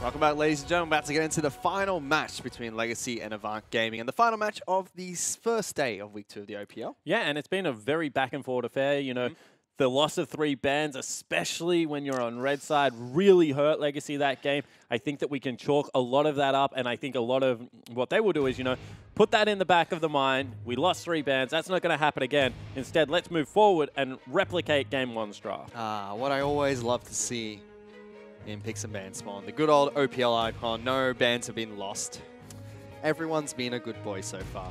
Welcome back, ladies and gentlemen. About to get into the final match between Legacy and Avant Gaming, and the final match of the first day of Week 2 of the OPL. Yeah, and it's been a very back and forth affair. You know, the loss of 3 bans, especially when you're on red side, really hurt Legacy that game. I think that we can chalk a lot of that up, and I think a lot of what they will do is, you know, put that in the back of the mind. We lost 3 bans. That's not going to happen again. Instead, let's move forward and replicate Game 1's draft. What I always love to see in Picks and Bans spawn. The good old OPL icon. No bans have been lost. Everyone's been a good boy so far.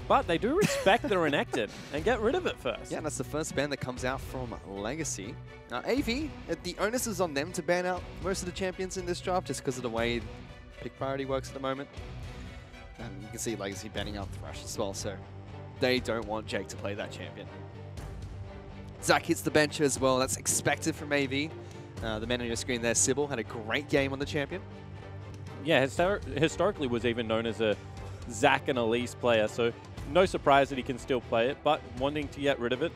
But they do respect the Renekton and get rid of it first. Yeah, and that's the first ban that comes out from Legacy. Now, AV, the onus is on them to ban out most of the champions in this draft just because of the way pick priority works at the moment. And you can see Legacy banning out Thrash as well, so they don't want Jake to play that champion. Zach hits the bench as well. That's expected from AV. The man on your screen there, Sybil, had a great game on the champion. Yeah, historically was even known as a Zach and Elise player, so no surprise that he can still play it, but wanting to get rid of it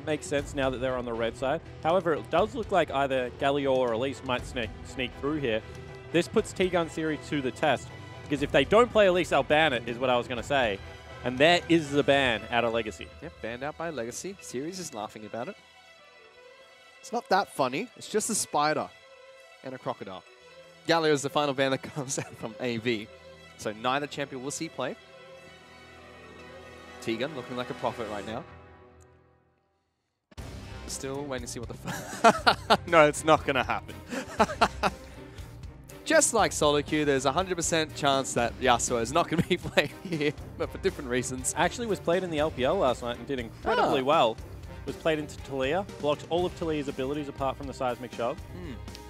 makes sense now that they're on the red side. However, it does look like either Galio or Elise might sneak through here. This puts T-Gun Series to the test, because if they don't play Elise, they'll ban it, is what I was going to say. And there is the ban out of Legacy. Yep, banned out by Legacy. Series is laughing about it. It's not that funny. It's just a spider and a crocodile. Galio is the final ban that comes out from AV. So neither champion will see play. Tegan looking like a prophet right now. Still waiting to see what the... No, it's not going to happen. Just like solo queue, there's a 100% chance that Yasuo is not going to be played here, but for different reasons. Actually was played in the LPL last night and did incredibly well. Was played into Taliyah, blocked all of Taliyah's abilities apart from the seismic shove.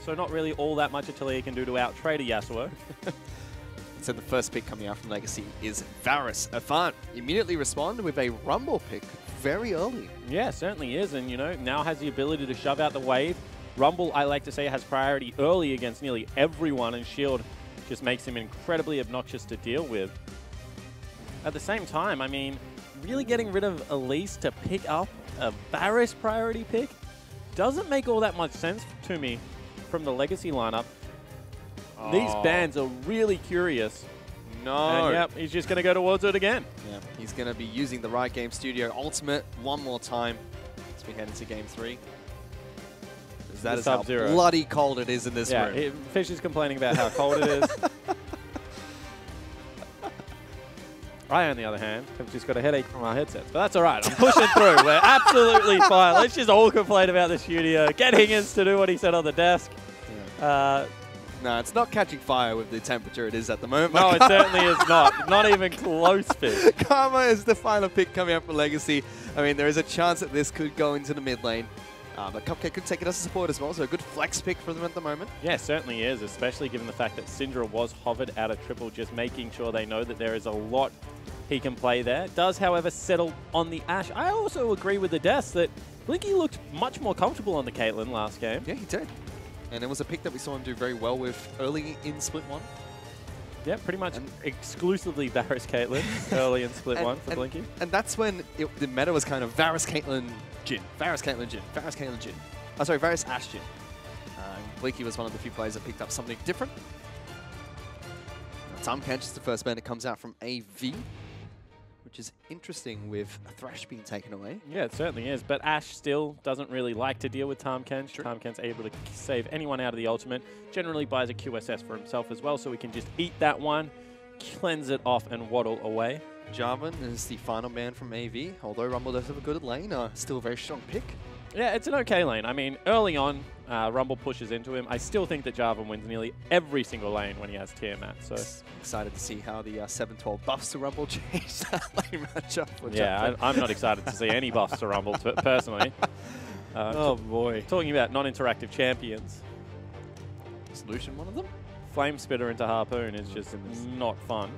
So not really all that much a Taliyah can do to out-trade a Yasuo. So the first pick coming out from Legacy is Varus. Avant immediately respond with a Rumble pick very early. Yeah, certainly is, and you know, now has the ability to shove out the wave. Rumble, I like to say, has priority early against nearly everyone, and Shield just makes him incredibly obnoxious to deal with. At the same time, I mean, really getting rid of Elise to pick up a Varus priority pick doesn't make all that much sense to me from the Legacy lineup. These bans are really curious. No. And yep, he's just going to go towards it again. Yeah, he's going to be using the Riot Game Studio Ultimate one more time as we head into Game 3. That is how bloody cold it is in this room. Yeah, Fish is complaining about how cold it is. I, on the other hand, have just got a headache from our headsets. But that's all right. I'm pushing through. We're absolutely fine. Let's just all complain about the studio. Get Higgins to do what he said on the desk. Yeah. No, it's not catching fire with the temperature it is at the moment. No, it certainly is not. Not even close, Fish. Karma is the final pick coming up for Legacy. I mean, there is a chance that this could go into the mid lane. But Cupcake could take it as a support as well, so a good flex pick for them at the moment. Yeah, certainly is, especially given the fact that Syndra was hovered out of triple, just making sure they know that there is a lot he can play there. Does, however, settle on the Ashe. I also agree with the desk that Blinky looked much more comfortable on the Caitlyn last game. Yeah, he did. And it was a pick that we saw him do very well with early in Split 1. Yeah, pretty much exclusively Varus Caitlyn early in Split 1 for Blinky. And that's when the meta was kind of Varus Caitlyn Jhin, Varus Caitlyn Jhin, Varus Caitlyn Jhin. Oh, sorry, Varus Ashe Jhin. Blinky was one of the few players that picked up something different. Tahm Kench is the first ban that comes out from AV, which is interesting with Thrash being taken away. Yeah, it certainly is. But Ashe still doesn't really like to deal with Tahm Kench. True. Tahm Kench's able to save anyone out of the ultimate. Generally buys a QSS for himself as well, so he can just eat that one, cleanse it off, and waddle away. Jarvan is the final man from AV, although Rumble does have a good lane. Still a very strong pick. Yeah, it's an okay lane. I mean, early on, Rumble pushes into him. I still think that Jarvan wins nearly every single lane when he has Tiamat. So excited to see how the 7-12 buffs to Rumble change that lane matchup. Yeah, I'm not excited to see any buffs to Rumble, personally. Oh boy. Talking about non-interactive champions. Solution, one of them? Flame Spitter into Harpoon is just not fun.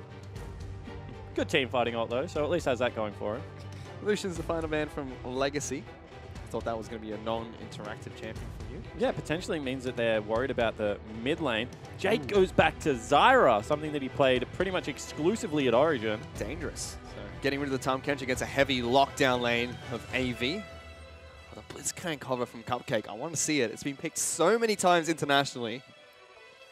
Good team fighting ult though, so at least has that going for him. Lucian's the final man from Legacy. Thought that was going to be a non-interactive champion for you. Yeah, potentially means that they're worried about the mid lane. Jake goes back to Zyra, something that he played pretty much exclusively at Origin. Dangerous. So getting rid of the Tahm Kench against a heavy lockdown lane of AV. The Blitzcrank cover from Cupcake. I want to see it. It's been picked so many times internationally.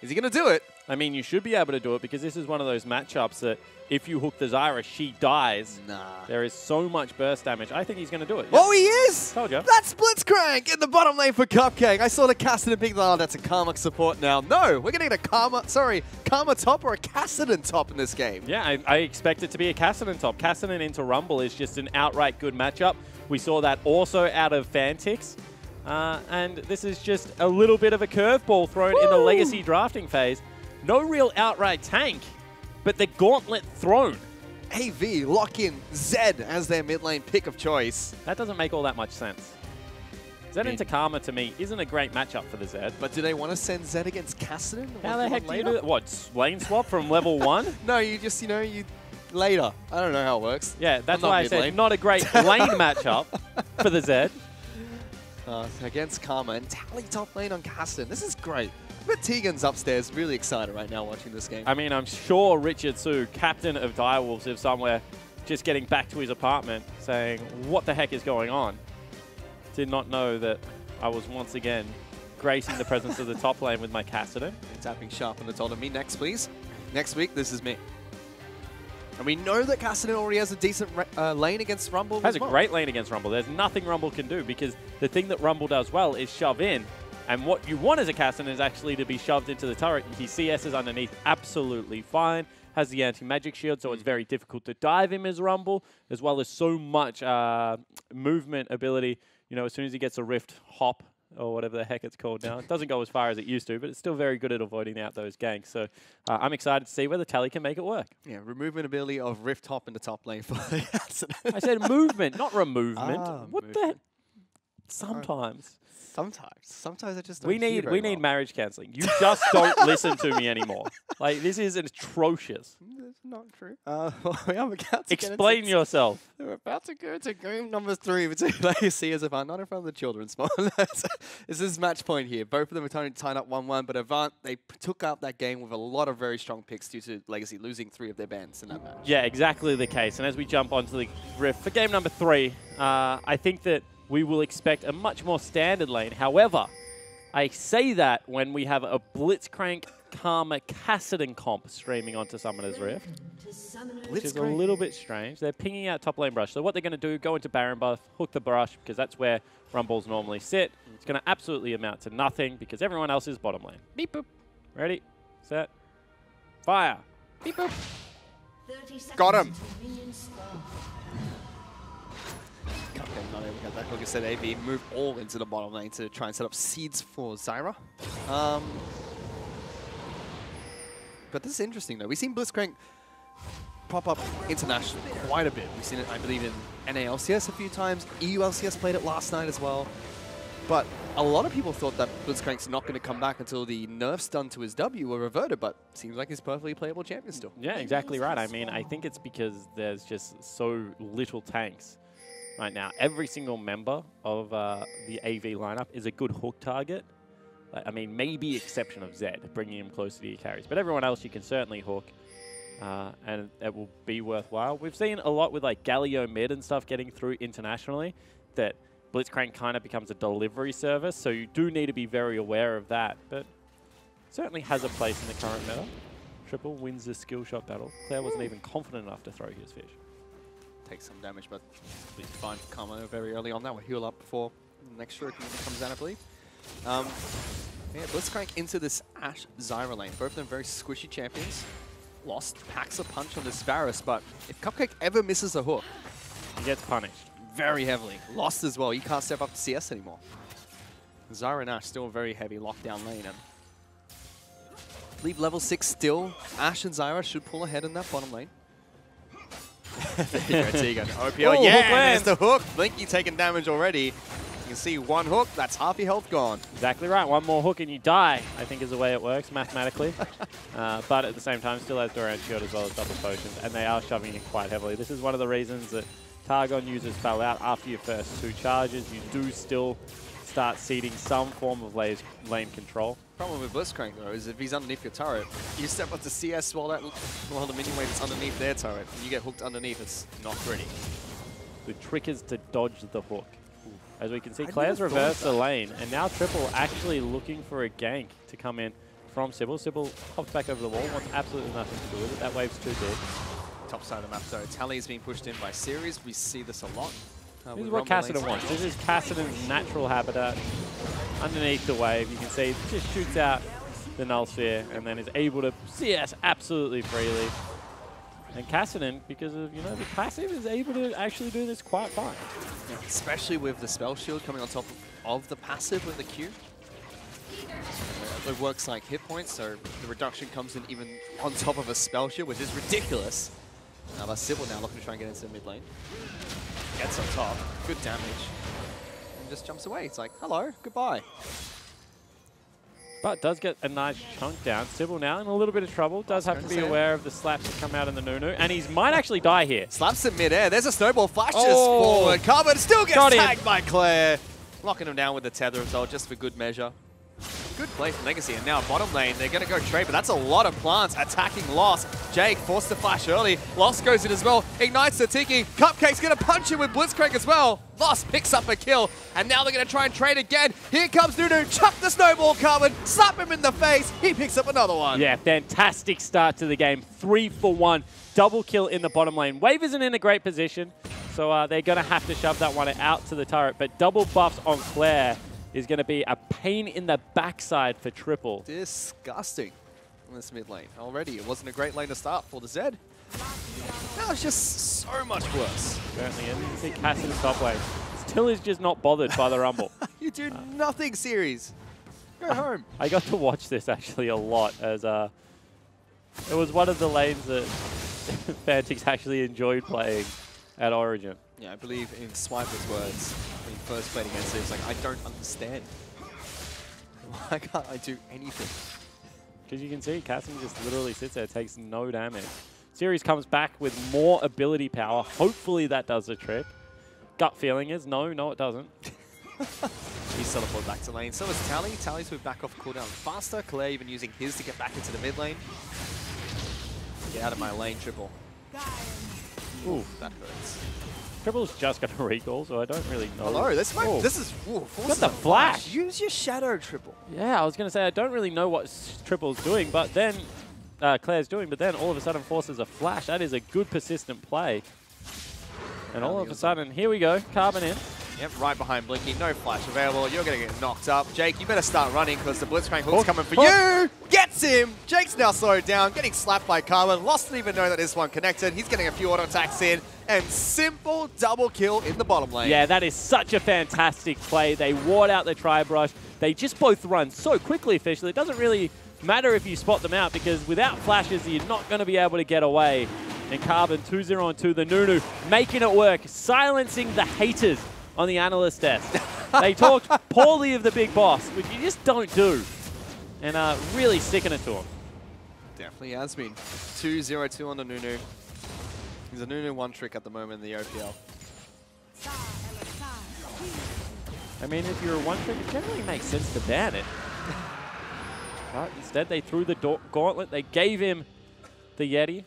Is he going to do it? I mean, you should be able to do it because this is one of those matchups that if you hook the Zyra, she dies. Nah. There is so much burst damage. I think he's going to do it. Yeah. Oh, he is! Told you. That's Blitzcrank in the bottom lane for Cupcake. I saw the Kassadin pick. Oh, that's a Karma support now. No, we're going to get a Karma top or a Kassadin top in this game. Yeah, I expect it to be a Kassadin top. Kassadin into Rumble is just an outright good matchup. We saw that also out of Fantix. And this is just a little bit of a curveball thrown in the Legacy drafting phase. No real outright tank, but the gauntlet thrown. AV lock in Zed as their mid lane pick of choice. That doesn't make all that much sense. Zed into Karma, to me, isn't a great matchup for the Zed. But do they want to send Zed against Kassadin? How the heck do you do that? What, lane swap from level 1? No, you just, you later. I don't know how it works. Yeah, that's why I said not a great lane matchup for the Zed. Against Karma and Tally top lane on Kassadin. This is great. But Tegan's upstairs really excited right now watching this game. I mean, I'm sure Richard Su, captain of Direwolves, is somewhere just getting back to his apartment saying, what the heck is going on? Did not know that I was once again gracing the presence of the top lane with my Kassadin. Tapping sharp on the told me next, please. Next week, this is me. And we know that Kassadin already has a decent lane against Rumble. Has a great lane against Rumble. There's nothing Rumble can do because the thing that Rumble does well is shove in. And what you want as a Kassadin is actually to be shoved into the turret. He CS's underneath absolutely fine. Has the anti-magic shield, so it's very difficult to dive him as Rumble, as well as so much movement ability. You know, as soon as he gets a Rift hop, or whatever the heck it's called now. It doesn't go as far as it used to, but it's still very good at avoiding out those ganks. So I'm excited to see whether Tally can make it work. Yeah, movement ability of Rift hop in the top lane for I said movement, not removement. What the heck? Sometimes. Sometimes I just don't we need marriage counseling. You just don't listen to me anymore. Like, this is atrocious. That's not true. We are about to explain yourself. We're about to go to game number 3 between Legacy as Avant, not in front of the children. This is match point here. Both of them are tied up 1-1, but Avant, they took up that game with a lot of very strong picks due to Legacy losing 3 of their bands in that match. Yeah, exactly the case. And as we jump onto the rift for game number 3, I think that we will expect a much more standard lane. However, I say that when we have a Blitzcrank Karma Kassadin comp streaming onto Summoner's Rift, which is a little bit strange. They're pinging out top lane brush. So what they're going to do, go into Baron buff, hook the brush, because that's where Rumbles normally sit. It's going to absolutely amount to nothing because everyone else is bottom lane. Beep boop. Ready, set, fire. Beep boop. Got him. Not able to get that. Like I said, AB move all into the bottom lane to try and set up seeds for Zyra. But this is interesting, though. We've seen Blitzcrank pop up internationally quite a bit. We've seen it, I believe, in NALCS a few times. EULCS played it last night as well. But a lot of people thought that Blitzcrank's not going to come back until the nerfs done to his W were reverted, but seems like he's perfectly playable champion still. Yeah, exactly right. I mean, I think it's because there's just so little tanks right now. Every single member of the AV lineup is a good hook target. I mean, maybe exception of Zed, bringing him closer to your carries. But everyone else you can certainly hook, and it will be worthwhile. We've seen a lot with like Galio mid and stuff getting through internationally, that Blitzcrank kind of becomes a delivery service, so you do need to be very aware of that. But certainly has a place in the current meta. Triple wins the skill shot battle. Claire wasn't even confident enough to throw his fish. Takes some damage, but he's fine for Karma very early on. That will heal up before the next shuriken comes down, I believe. Yeah, Blitzcrank into this Ashe Zyra lane. Both of them very squishy champions. Lost, packs a punch on this Varus, but if Cupcake ever misses a hook, he gets punished very heavily. Lost as well. He can't step up to CS anymore. Zyra and Ashe still a very heavy lockdown lane, and I believe level 6 still. Ashe and Zyra should pull ahead in that bottom lane. There you go, Tegan. OPL, yeah, there's the hook. Blinky taking damage already. You can see one hook, that's half your health gone. Exactly right. One more hook and you die, I think is the way it works mathematically. But at the same time, still has Durant Shield as well as double potions, and they are shoving it quite heavily. This is one of the reasons that Targon users fell out after your first 2 charges. You do still start seeding some form of lane control. Problem with Blitzcrank, though, is if he's underneath your turret, you step up to CS while the minion wave is underneath their turret, and you get hooked underneath, it's not pretty. The trick is to dodge the hook. As we can see, Claire's reversed the lane, and now Triple actually looking for a gank to come in from Sybil. Sybil hops back over the wall, wants absolutely nothing to do with it. That wave's too big. Top side of the map though. Tally is being pushed in by Series. We see this a lot. This is what Kassadin wants. This is Kassadin's natural habitat. Underneath the wave, you can see it just shoots out the null sphere and then is able to CS absolutely freely. And Kassadin, because of the passive, is able to actually do this quite fine. Yeah, especially with the spell shield coming on top of the passive with the Q. It works like hit points, so the reduction comes in even on top of a spell shield, which is ridiculous. Now that's Sybil now looking to try and get into the mid lane. Gets on top, good damage, and just jumps away. It's like, hello, goodbye. But does get a nice chunk down. Sybil now in a little bit of trouble. Does have to be aware of the slaps that come out in the Nunu. And he might actually die here. Slaps in midair. There's a snowball. Flashes forward. Carbon still gets tagged by Claire. Locking him down with the tether as well, just for good measure. Good play from Legacy. And now bottom lane, they're going to go trade, but that's a lot of plants attacking Lost. Jake forced to flash early. Lost goes in as well. Ignites the Tiki. Cupcake's going to punch him with Blitzcrank as well. Lost picks up a kill, and now they're going to try and trade again. Here comes Nunu. Chuck the snowball, Carbon. Slap him in the face. He picks up another one. Yeah, fantastic start to the game. 3 for 1. Double kill in the bottom lane. Wave isn't in a great position, so they're going to have to shove that one out to the turret. But double buffs on Claire is going to be a pain in the backside for Triple. Disgusting in this mid lane. Already, it wasn't a great lane to start for the Zed. Now it's just so much worse. Certainly is. You can see Kassadin's top lane. Still is just not bothered by the Rumble. You do nothing, Series. Go home. I got to watch this actually a lot as it was one of the lanes that Fantix actually enjoyed playing at Origin. Yeah, I believe in Swiper's words, when he first played against it, he was like, I don't understand. Why can't I do anything? Because you can see Kassadin just literally sits there, takes no damage. Series comes back with more ability power. Hopefully that does the trick. Gut feeling is, no, it doesn't. He's teleported back to lane. So is Tally. Tally's moved back off cooldown faster. Claire even using his to get back into the mid lane. Get out of my lane, Triple. Ooh, that hurts. Triple's just going to recall, so I don't really know. Hello, this is... Got the flash. Use your shadow, Triple. Yeah, I was going to say, I don't really know what Triple's doing, but then... Claire's doing, but then all of a sudden forces a flash. That is a good persistent play. And all of a sudden, here we go, Carbon in. Yep, right behind Blinky, no flash available. You're going to get knocked up. Jake, you better start running because the Blitzcrank hook's coming for you. Gets him. Jake's now slowed down, getting slapped by Carbon. Lost didn't even know that this one connected. He's getting a few auto attacks in. And simple double kill in the bottom lane. Yeah, that is such a fantastic play. They ward out the Tri-Brush. They just both run so quickly, officially. It doesn't really matter if you spot them out because without flashes, you're not going to be able to get away. And Carbon 2-0 on 2. The Nunu making it work, silencing the haters on the analyst desk. They talked poorly of the big boss, which you just don't do. And really sticking it to him. Definitely has been. 2-0-2 on the Nunu. He's a Nunu one trick at the moment in the OPL. I mean, if you're a one trick, it generally makes sense to ban it. But instead, they threw the gauntlet. They gave him the Yeti.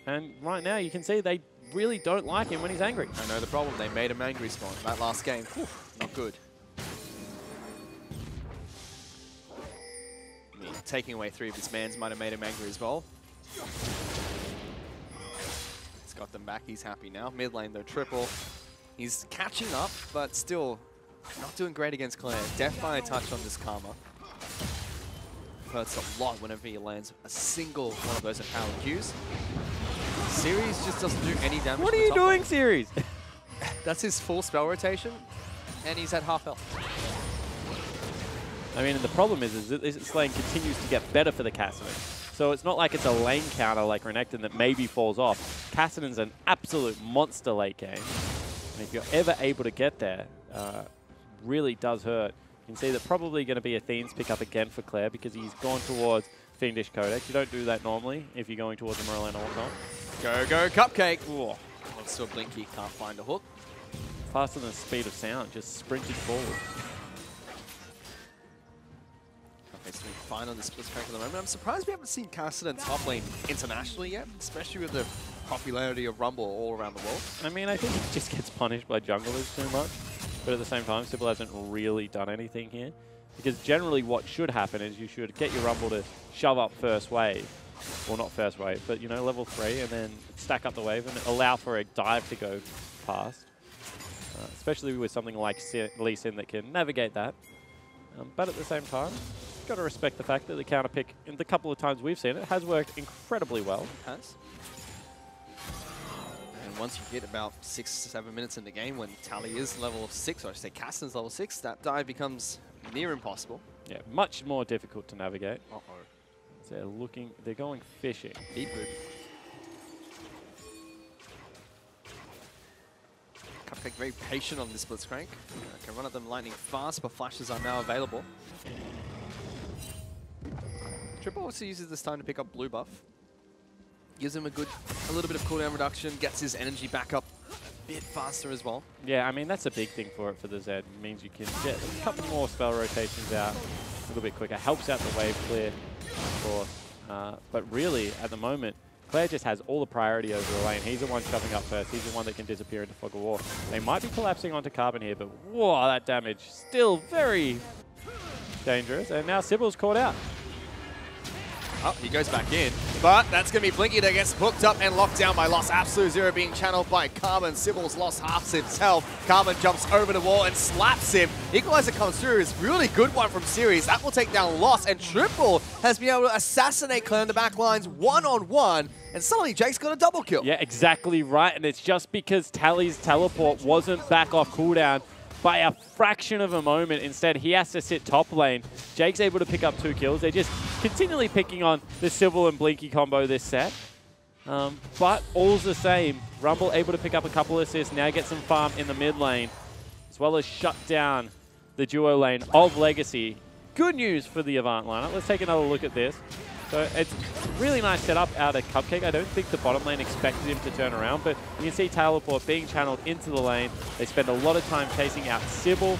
And right now, you can see they really don't like him when he's angry. I know the problem. They made him angry spawn that last game. Whew, not good. I mean, taking away 3 of his mans might have made him angry as well. He's got them back. He's happy now. Mid lane, though, Triple. He's catching up, but still not doing great against Claire. Death by a touch on this Karma. Hurts a lot whenever he lands a single one of those empowered Qs. Series just doesn't do any damage. What are you doing, Series? That's his full spell rotation, and he's at half health. I mean, and the problem is that this lane continues to get better for the Kassadin. So it's not like it's a lane counter like Renekton that maybe falls off. Kassadin's an absolute monster late game. And if you're ever able to get there, really does hurt. You can see that probably going to be a Athene's pick up again for Claire because he's gone towards Fiendish Codex. You don't do that normally if you're going towards a Merlin or not. Go, Cupcake. Ooh. Looks to Blinky, can't find a hook. Faster than the speed of sound, just sprinted forward. Cupcake's doing fine on the Blitzcrank at the moment. I'm surprised we haven't seen Kassadin top lane internationally yet, especially with the popularity of Rumble all around the world. I mean, I think he just gets punished by junglers too much. But at the same time, Sybil hasn't really done anything here. Because generally what should happen is you should get your Rumble to shove up first wave. Well, not first wave, but, you know, level 3, and then stack up the wave and allow for a dive to go past. Especially with something like Lee Sin that can navigate that. But at the same time, you've got to respect the fact that the counter pick, in the couple of times we've seen it, has worked incredibly well. It has. And once you get about 6 to 7 minutes in the game, when Tally is level 6, or I should say Caston's level 6, that dive becomes near impossible. Yeah, much more difficult to navigate. Uh-oh. So they're going fishing. Deep boot. Cupcake very patient on this Blitzcrank. Can run at them lightning fast, but flashes are now available. Triple also uses this time to pick up blue buff. Gives him a little bit of cooldown reduction, gets his energy back up a bit faster as well. Yeah, I mean, that's a big thing for the Zed. It means you can get a couple more spell rotations out a little bit quicker. Helps out the wave clear, of course. But really, at the moment, Claire just has all the priority over the lane. He's the one shoving up first. He's the one that can disappear into Fog of War. They might be collapsing onto Carbon here, but whoa, that damage still very dangerous. And now Sybil's caught out. Oh, he goes back in, but that's going to be Blinky that gets hooked up and locked down by Lost. Absolute Zero being channeled by Carbon. Sybil's lost half his health. Carbon jumps over the wall and slaps him. Equalizer comes through. It's a really good one from Series. That will take down Lost, and Triple has been able to assassinate Claire in the back lines one-on-one, and suddenly Jake's got a double kill. Yeah, exactly right, and it's just because Tally's teleport wasn't back off cooldown by a fraction of a moment. Instead, he has to sit top lane. Jake's able to pick up 2 kills. They're just continually picking on the Sybil and Blinky combo this set. But all's the same. Rumble able to pick up a couple assists, now get some farm in the mid lane, as well as shut down the duo lane of Legacy. Good news for the Avant lineup. Let's take another look at this. So it's a really nice setup out of Cupcake. I don't think the bottom lane expected him to turn around, but you can see Teleport being channeled into the lane. They spend a lot of time chasing out Sybil.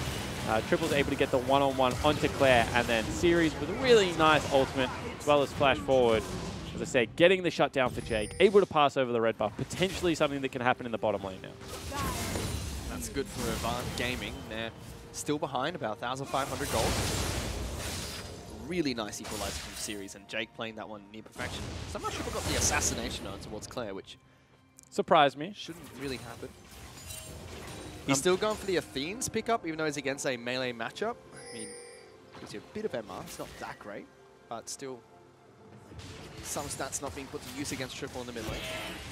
Triple's able to get the one-on-one onto Claire, and then Series with a really nice ultimate, as well as flash forward. As I say, getting the shutdown for Jake, able to pass over the red buff, potentially something that can happen in the bottom lane now. That's good for Avant Gaming. They're still behind, about 1,500 gold. Really nice equalizer from Series, and Jake playing that one near perfection. So I'm not sure if we got the assassination on towards Claire, which surprised me. Shouldn't really happen. He's still going for the Athene's pickup, even though he's against a melee matchup. I mean, gives you a bit of MR. It's not that great, but still some stats not being put to use against Triple in the mid lane.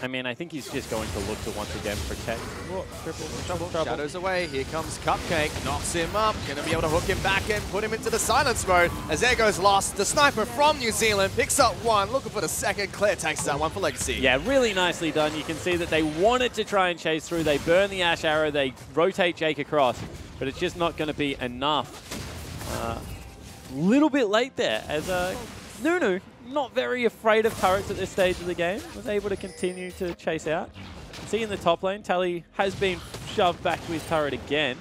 I mean, I think he's just going to look to once again protect. Whoa, Triple. Shadows away. Here comes Cupcake. Knocks him up. Going to be able to hook him back and put him into the silence mode. As there goes Lost. The sniper from New Zealand picks up one. Looking for the second. Claire takes that one for Legacy. Yeah, really nicely done. You can see that they wanted to try and chase through. They burn the Ash Arrow. They rotate Jake across. But it's just not going to be enough. Little bit late there as Nunu, not very afraid of turrets at this stage of the game, was able to continue to chase out. You can see in the top lane, Tally has been shoved back to his turret again,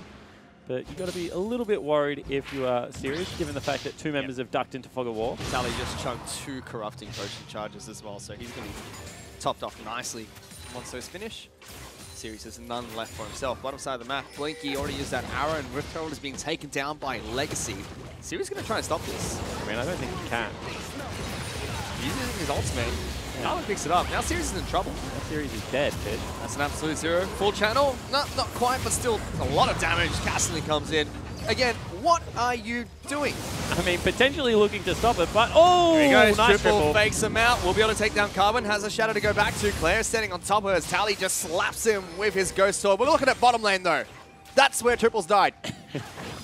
but you've got to be a little bit worried if you are Serious, given the fact that 2 members have ducked into Fog of War. Tally just chunked 2 corrupting potion charges as well, so he's going to be topped off nicely once those finish. Series has none left for himself. Bottom side of the map, Blinky already used that arrow, and Rift Herald is being taken down by Legacy. Series going to try and stop this. I mean, I don't think he can. He's using his ultimate. Carbon picks it up. Now Series is in trouble. That Series is dead, bitch. That's an absolute zero. Full channel. Not quite, but still a lot of damage. Castley comes in. Again, what are you doing? I mean, potentially looking to stop it, but oh, there he goes. Nice Triple fakes him out. We'll be able to take down Carbon. Has a shadow to go back to. Claire standing on top of her as Tally just slaps him with his Ghost Sword. We're looking at bottom lane, though. That's where Triple's died.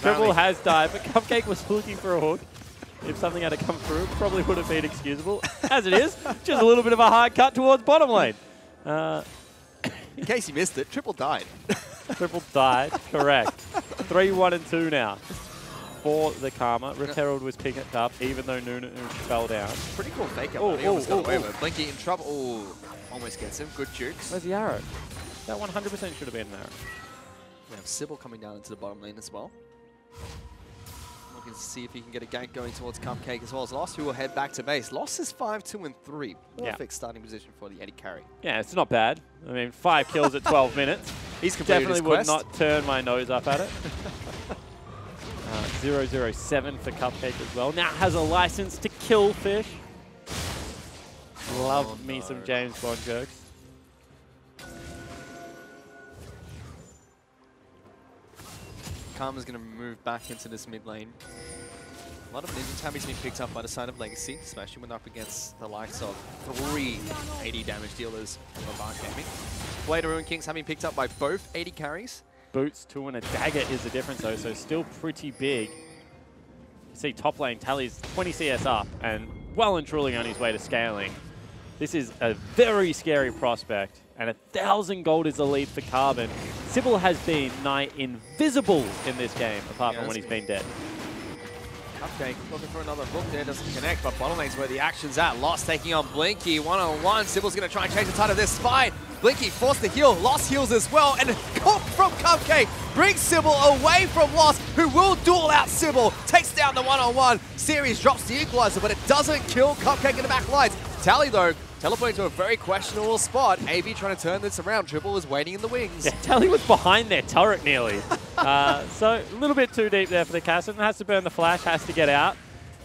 Triple has died, but Cupcake was looking for a hook. If something had to come through, probably would have been excusable. As it is, just a little bit of a hard cut towards bottom lane. In case you missed it, Triple died. Triple died, correct. 3, 1, and 2 now for the Karma. Rift Herald was picking it up, even though Nunu fell down. Pretty cool fake up. He almost got away with it. Blinky in trouble. Ooh, almost gets him. Good jukes. Where's the arrow? That 100% should have been an arrow. We have Sybil coming down into the bottom lane as well. Looking to see if he can get a gank going towards Cupcake as well as Lost, who will head back to base. Lost is 5, 2, and 3. Perfect starting position for the Eddie carry. Yeah, it's not bad. I mean, 5 kills at 12 minutes. He's completed definitely his would quest. not turn my nose up at it. 007 for Cupcake as well. Now has a license to kill fish. Love me some James Bond jokes. Karma's going to move back into this mid lane. A lot of Ninja Tabbies being picked up by the side of Legacy, especially when up against the likes of 3 80 damage dealers from Avant Gaming. Blade of Ruin Kings having picked up by both 80 carries. Boots, 2 and a dagger is the difference though, so still pretty big. You see top lane Tally's 20 CS up and well and truly on his way to scaling. This is a very scary prospect, and 1,000 gold is the lead for Carbon. Sybil has been nigh invisible in this game, apart from when he's been dead. Cupcake looking for another hook there, doesn't connect, but bottom lane's where the action's at. Lost taking on Blinky, one-on-one. Sybil's going to try and change the tide of this fight. Blinky forced to heal, Lost heals as well, and a hook from Cupcake brings Sybil away from Lost, who will duel out Sybil, takes down the one-on-one. Series drops the equalizer, but it doesn't kill Cupcake in the back lines. Tally, though, teleporting to a very questionable spot. AV trying to turn this around. Triple is waiting in the wings. Yeah, Tally was behind their turret nearly. So a little bit too deep there for the Castle. Has to burn the flash, has to get out.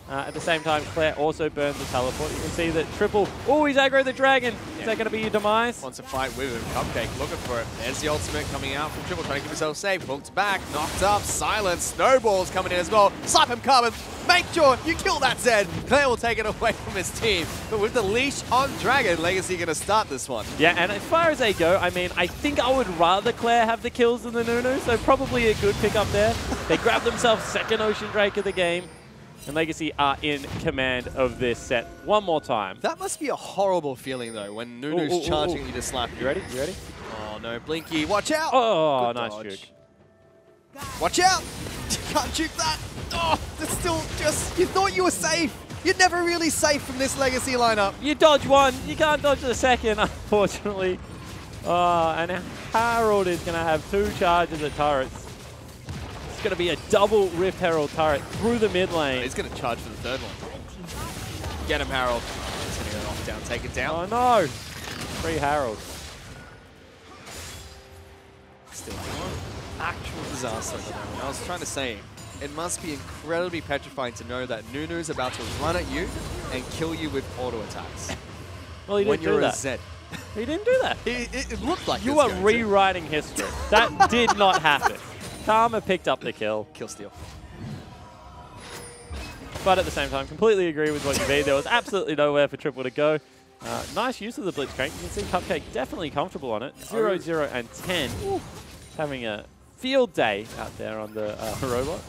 At the same time, Claire also burns the teleport. You can see that Triple, oh, he's aggro the dragon. Is that going to be your demise? Wants to fight with him. Cupcake looking for it. There's the ultimate coming out from Triple, trying to keep himself safe. Hooked back, knocked up, silence. Snowballs coming in as well. Slap him, Carbon. Make sure you kill that Zed. Claire will take it away from his team. But with the leash on Dragon, Legacy going to start this one. Yeah, and as far as they go, I mean, I think I would rather Claire have the kills than the Nunu, so probably a good pick up there. They grab themselves second Ocean Drake of the game. And Legacy are in command of this set one more time. That must be a horrible feeling, though, when Nunu's charging you to slap you. You ready? You ready? Oh, no. Blinky, watch out. Oh, good nice dodge. juke. Watch out. You can't juke that. Oh, that's still just... You thought you were safe. You're never really safe from this Legacy lineup. You dodge one. You can't dodge the second, unfortunately. Oh, and Harold is going to have 2 charges at turrets. Going to be a double Rift Herald turret through the mid lane. He's going to charge for the third one. Get him, Harold. He's going to go knock down, take it down. Oh no! Free Harold. Still actual disaster at the moment. I was trying to say, it must be incredibly petrifying to know that Nunu's about to run at you and kill you with auto attacks. Well, he didn't do that. When you're a Zed. He didn't do that. It looked like you are rewriting history. That did not happen. Karma picked up the kill. Kill steal. But at the same time, completely agree with what you mean. There was absolutely nowhere for Triple to go. Nice use of the Blitzcrank. You can see Cupcake definitely comfortable on it. 0, 0, and 10. Ooh. Having a field day out there on the robot.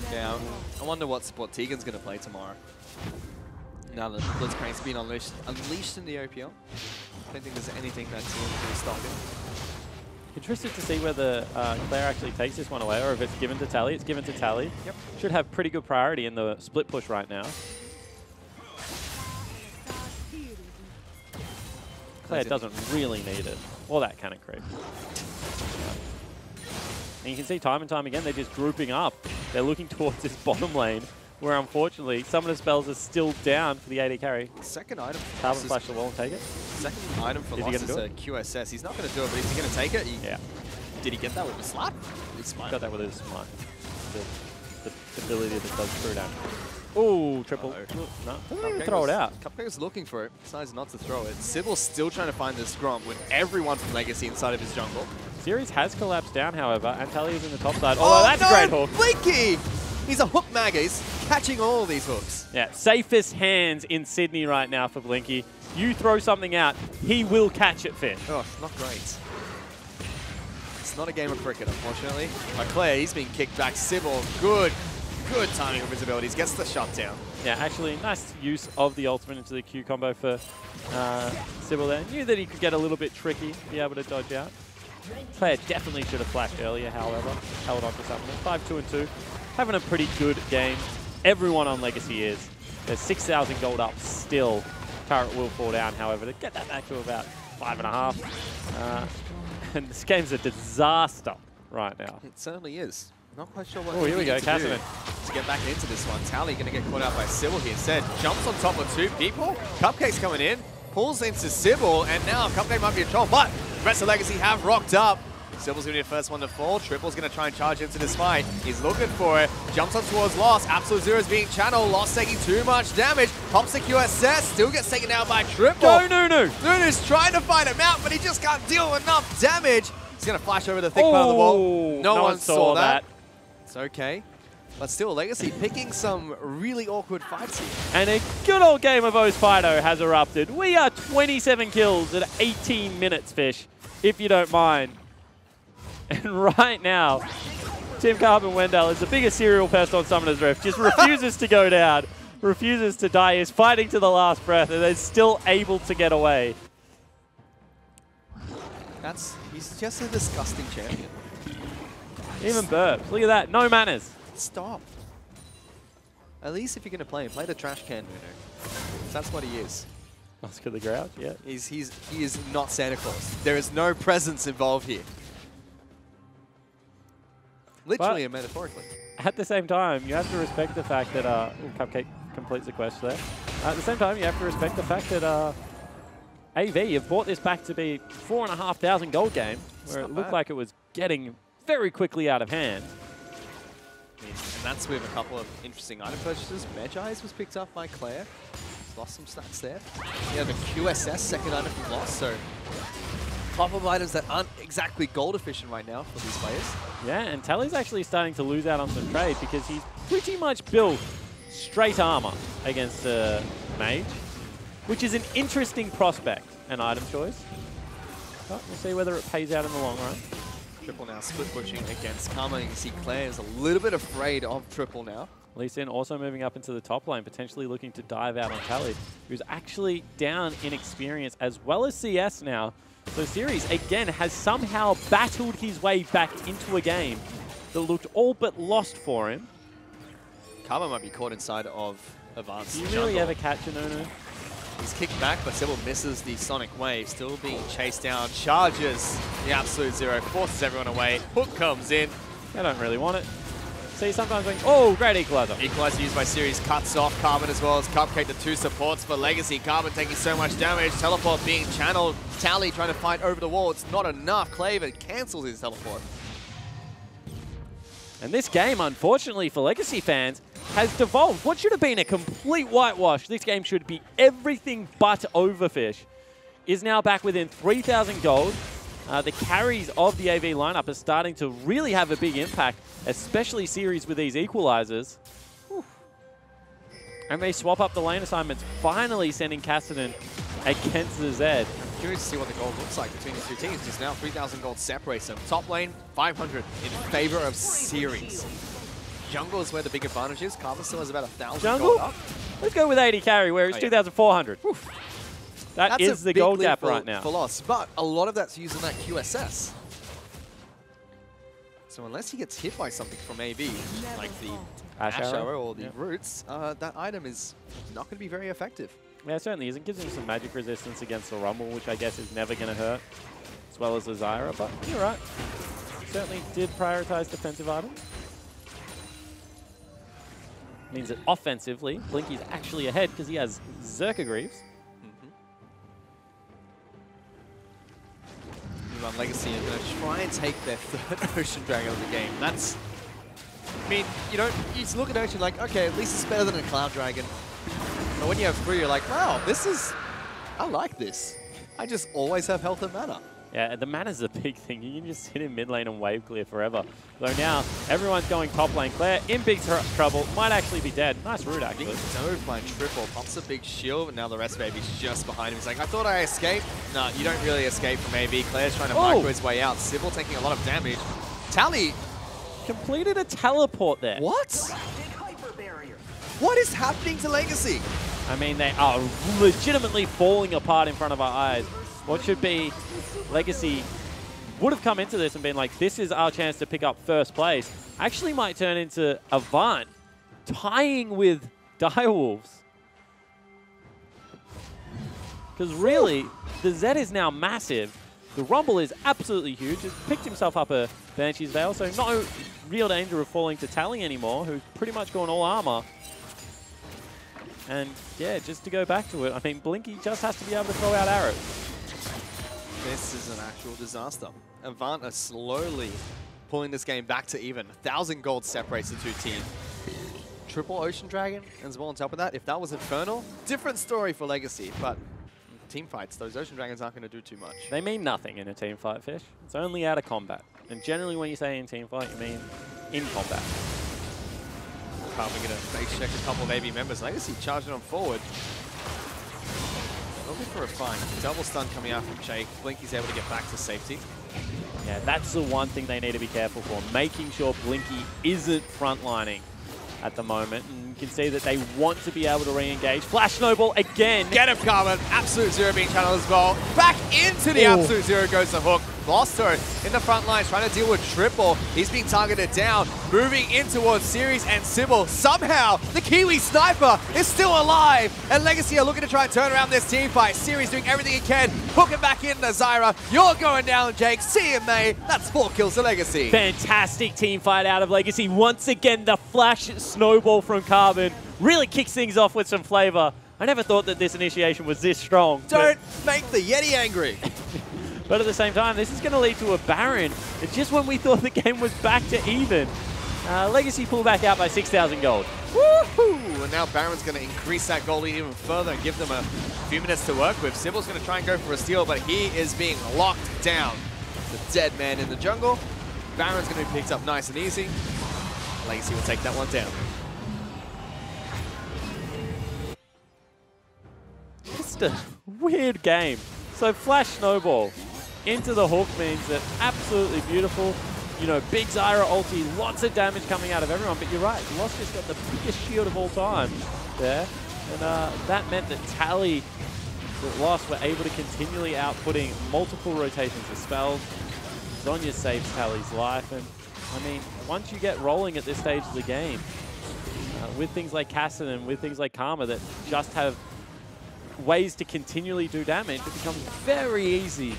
Yeah, I wonder what spot Tegan's going to play tomorrow. Now that Blitzcrank's been unleashed in the OPL. I don't think there's anything that team can really stop him. Interested to see whether Claire actually takes this one away or if it's given to Tally. It's given to Tally. Yep. Should have pretty good priority in the split push right now. Claire doesn't really need it. Or that kind of creep. And you can see time and time again, they're just grouping up. They're looking towards this bottom lane, where unfortunately some of the spells are still down for the AD carry. Second item. Carbon flash the wall and take it. Second item for Lost is a QSS. He's not going to do it, but is he going to take it? Yeah. Did he get that with a slap? Smart. Got that with his smart. The ability that does true damage. Ooh, triple. No, doesn't even throw it out. Cupcake's looking for it, decides not to throw it. Sybil's still trying to find this Grom with everyone from Legacy inside of his jungle. Series has collapsed down, however, and Tally is in the top side. Although that's a great hook. Blinky! He's a hook magger. He's catching all of these hooks. Yeah, safest hands in Sydney right now for Blinky. You throw something out, he will catch it, Finn. Oh, not great. It's not a game of cricket, unfortunately. By Claire, he's being kicked back. Sybil, good timing of his abilities. Gets the shutdown. Yeah, actually, nice use of the ultimate into the Q combo for Sybil there. Knew that he could get a little bit tricky, be able to dodge out. Claire definitely should have flashed earlier, however. Held on to something. 5-2 and 2. Having a pretty good game. Everyone on Legacy is. There's 6,000 gold up still. Turret will fall down, however, to get that back to about 5.5. And this game's a disaster right now. It certainly is. Not quite sure what here we go, Cassidy. To get back into this one. Tally going to get caught out by Sybil here. Said jumps on top of 2 people. Cupcake's coming in. Pulls into Sybil, and now Cupcake might be in trouble, but the rest of Legacy have rocked up. Sybil's going to be the first one to fall. Triple's going to try and charge into this fight. He's looking for it. Jumps on towards Lost. Absolute Zero is being channeled. Lost taking too much damage. Pops the QSS. Still gets taken down by Triple. Go, Nunu! Nunu's trying to fight him out, but he just can't deal enough damage. He's going to flash over the thick part of the wall. No one saw that. It's okay. But still, Legacy picking some really awkward fights here. And a good old game of O's Fido has erupted. We are 27 kills at 18 minutes, Fish, if you don't mind. And right now, Tim Carbon Wendell is the biggest serial pest on Summoner's Rift. Just refuses to go down, refuses to die, is fighting to the last breath, and is still able to get away. He's just a disgusting champion. Even burps. Look at that. No manners. Stop. At least if you're going to play him, play the trash can, Nuno. That's what he is. Oscar the Grouch, yeah. He is not Santa Claus. There is no presents involved here. Literally and metaphorically. At the same time, you have to respect the fact that Cupcake completes the quest there. At the same time, you have to respect the fact that AV have brought this back to be 4,500 gold game, where it looked like it was getting very quickly out of hand. And that's with a couple of interesting item purchases. Magi's was picked up by Claire. He's lost some stats there. You have a QSS second item from Lost, so a couple of items that aren't exactly gold efficient right now for these players. Yeah, and Tally's actually starting to lose out on some trade because he's pretty much built straight armor against the Mage, which is an interesting prospect and item choice. But we'll see whether it pays out in the long run. Triple now split pushing against Karma. You can see Claire is a little bit afraid of Triple now. Lee Sin also moving up into the top lane, potentially looking to dive out on Tally, who's actually down in experience as well as CS now. So Series, again, has somehow battled his way back into a game that looked all but lost for him. Karma might be caught inside of Avant's Do you really ever catch a Nunu? He's kicked back, but Sybil misses the Sonic Wave. Still being chased down. Charges the Absolute Zero. Forces everyone away. Hook comes in. They don't really want it. See, sometimes when... Oh, great equalizer. Equalizer used by Series. Cuts off Carbon as well as Cupcake. The two supports for Legacy. Carbon taking so much damage. Teleport being channeled. Tally trying to fight over the wall. It's not enough. Claver cancels his teleport. And this game, unfortunately for Legacy fans, has devolved. What should have been a complete whitewash, this game should be everything but Overfish, is now back within 3,000 gold. The carries of the AV lineup are starting to really have a big impact, especially Series with these equalizers. Whew. And they swap up the lane assignments, finally sending Cassidy against the Zed. I'm curious to see what the gold looks like between these two teams, because now 3,000 gold separates them. Top lane, 500 in favor of Series. Jungle is where the big advantage is. Carver still has about 1,000 gold up. Let's go with 80 carry, where it's 2,400. That is the gold gap right now. For Lost, but a lot of that's using that QSS. So unless he gets hit by something from AV, like the Ash Arrow or the Roots, that item is not going to be very effective. Yeah, it certainly isn't. Gives him some magic resistance against the Rumble, which I guess is never going to hurt, as well as the Zyra, but you're right. Certainly did prioritize defensive items. Means that offensively, Blinky's actually ahead because he has Zerka Greaves. On Legacy are going to try and take their third Ocean Dragon of the game. That's, I mean, you look at Ocean like, okay, at least it's better than a Cloud Dragon. But when you have 3, you're like, wow, I like this. I just always have health and mana. Yeah, the mana's a big thing. You can just sit in mid lane and wave clear forever. Though now, everyone's going top lane. Claire in big trouble. Might actually be dead. Nice route, actually. Dove by Triple. Pops a big shield, and now the rest of AV's just behind him. He's like, I thought I escaped. No, you don't really escape from AV. Claire's trying to micro his way out. Sybil taking a lot of damage. Tally completed a teleport there. What? What is happening to Legacy? I mean, they are legitimately falling apart in front of our eyes. What should be Legacy would have come into this and been like, this is our chance to pick up first place. Actually might turn into Avant tying with Direwolves. Because really, the Zed is now massive. The Rumble is absolutely huge. He's picked himself up a Banshee's Veil, so no real danger of falling to Tally anymore, who's pretty much gone all armor. And yeah, just to go back to it, I mean, Blinky just has to be able to throw out arrows. This is an actual disaster. Avant are slowly pulling this game back to even. 1,000 gold separates the two teams. Triple Ocean Dragon as well on top of that. If that was Infernal, different story for Legacy, but team fights, those Ocean Dragons aren't going to do too much. They mean nothing in a team fight, Fish. It's only out of combat. And generally when you say in team fight, you mean in combat. Probably going to face check a couple of AV members. Legacy charging on forward. Looking for a find. Double stun coming out from Jake. Blinky's able to get back to safety. Yeah, that's the one thing they need to be careful for. Making sure Blinky isn't frontlining at the moment. And you can see that they want to be able to re-engage. Flash Snowball again. Get him, Carmen. Absolute Zero being channeled as well. Back into the Absolute Zero goes the hook. Lost her in the front line, trying to deal with Triple. He's being targeted down, moving in towards Series and Sybil. Somehow, the Kiwi Sniper is still alive, and Legacy are looking to try and turn around this team fight. Series doing everything he can, hooking back into Zyra. You're going down, Jake. See you, mate. That's 4 kills to Legacy. Fantastic team fight out of Legacy. Once again, the Flash Snowball from Carbon really kicks things off with some flavor. I never thought that this initiation was this strong. Don't make the Yeti angry. But at the same time, this is going to lead to a Baron. It's just when we thought the game was back to even. Legacy pull back out by 6,000 gold. Woohoo! And now Baron's going to increase that gold lead even further and give them a few minutes to work with. Sybil's going to try and go for a steal, but he is being locked down. The dead man in the jungle. Baron's going to be picked up nice and easy. Legacy will take that one down. Just a weird game. So Flash Snowball into the hook means that absolutely beautiful. You know, big Zyra ulti, lots of damage coming out of everyone. But you're right, Lost just got the biggest shield of all time there. And that meant that Tally, that Lost, were able to continually outputting multiple rotations of spells. Zonya saves Tally's life. And I mean, once you get rolling at this stage of the game, with things like Kassadin, with things like Karma that just have ways to continually do damage, it becomes very easy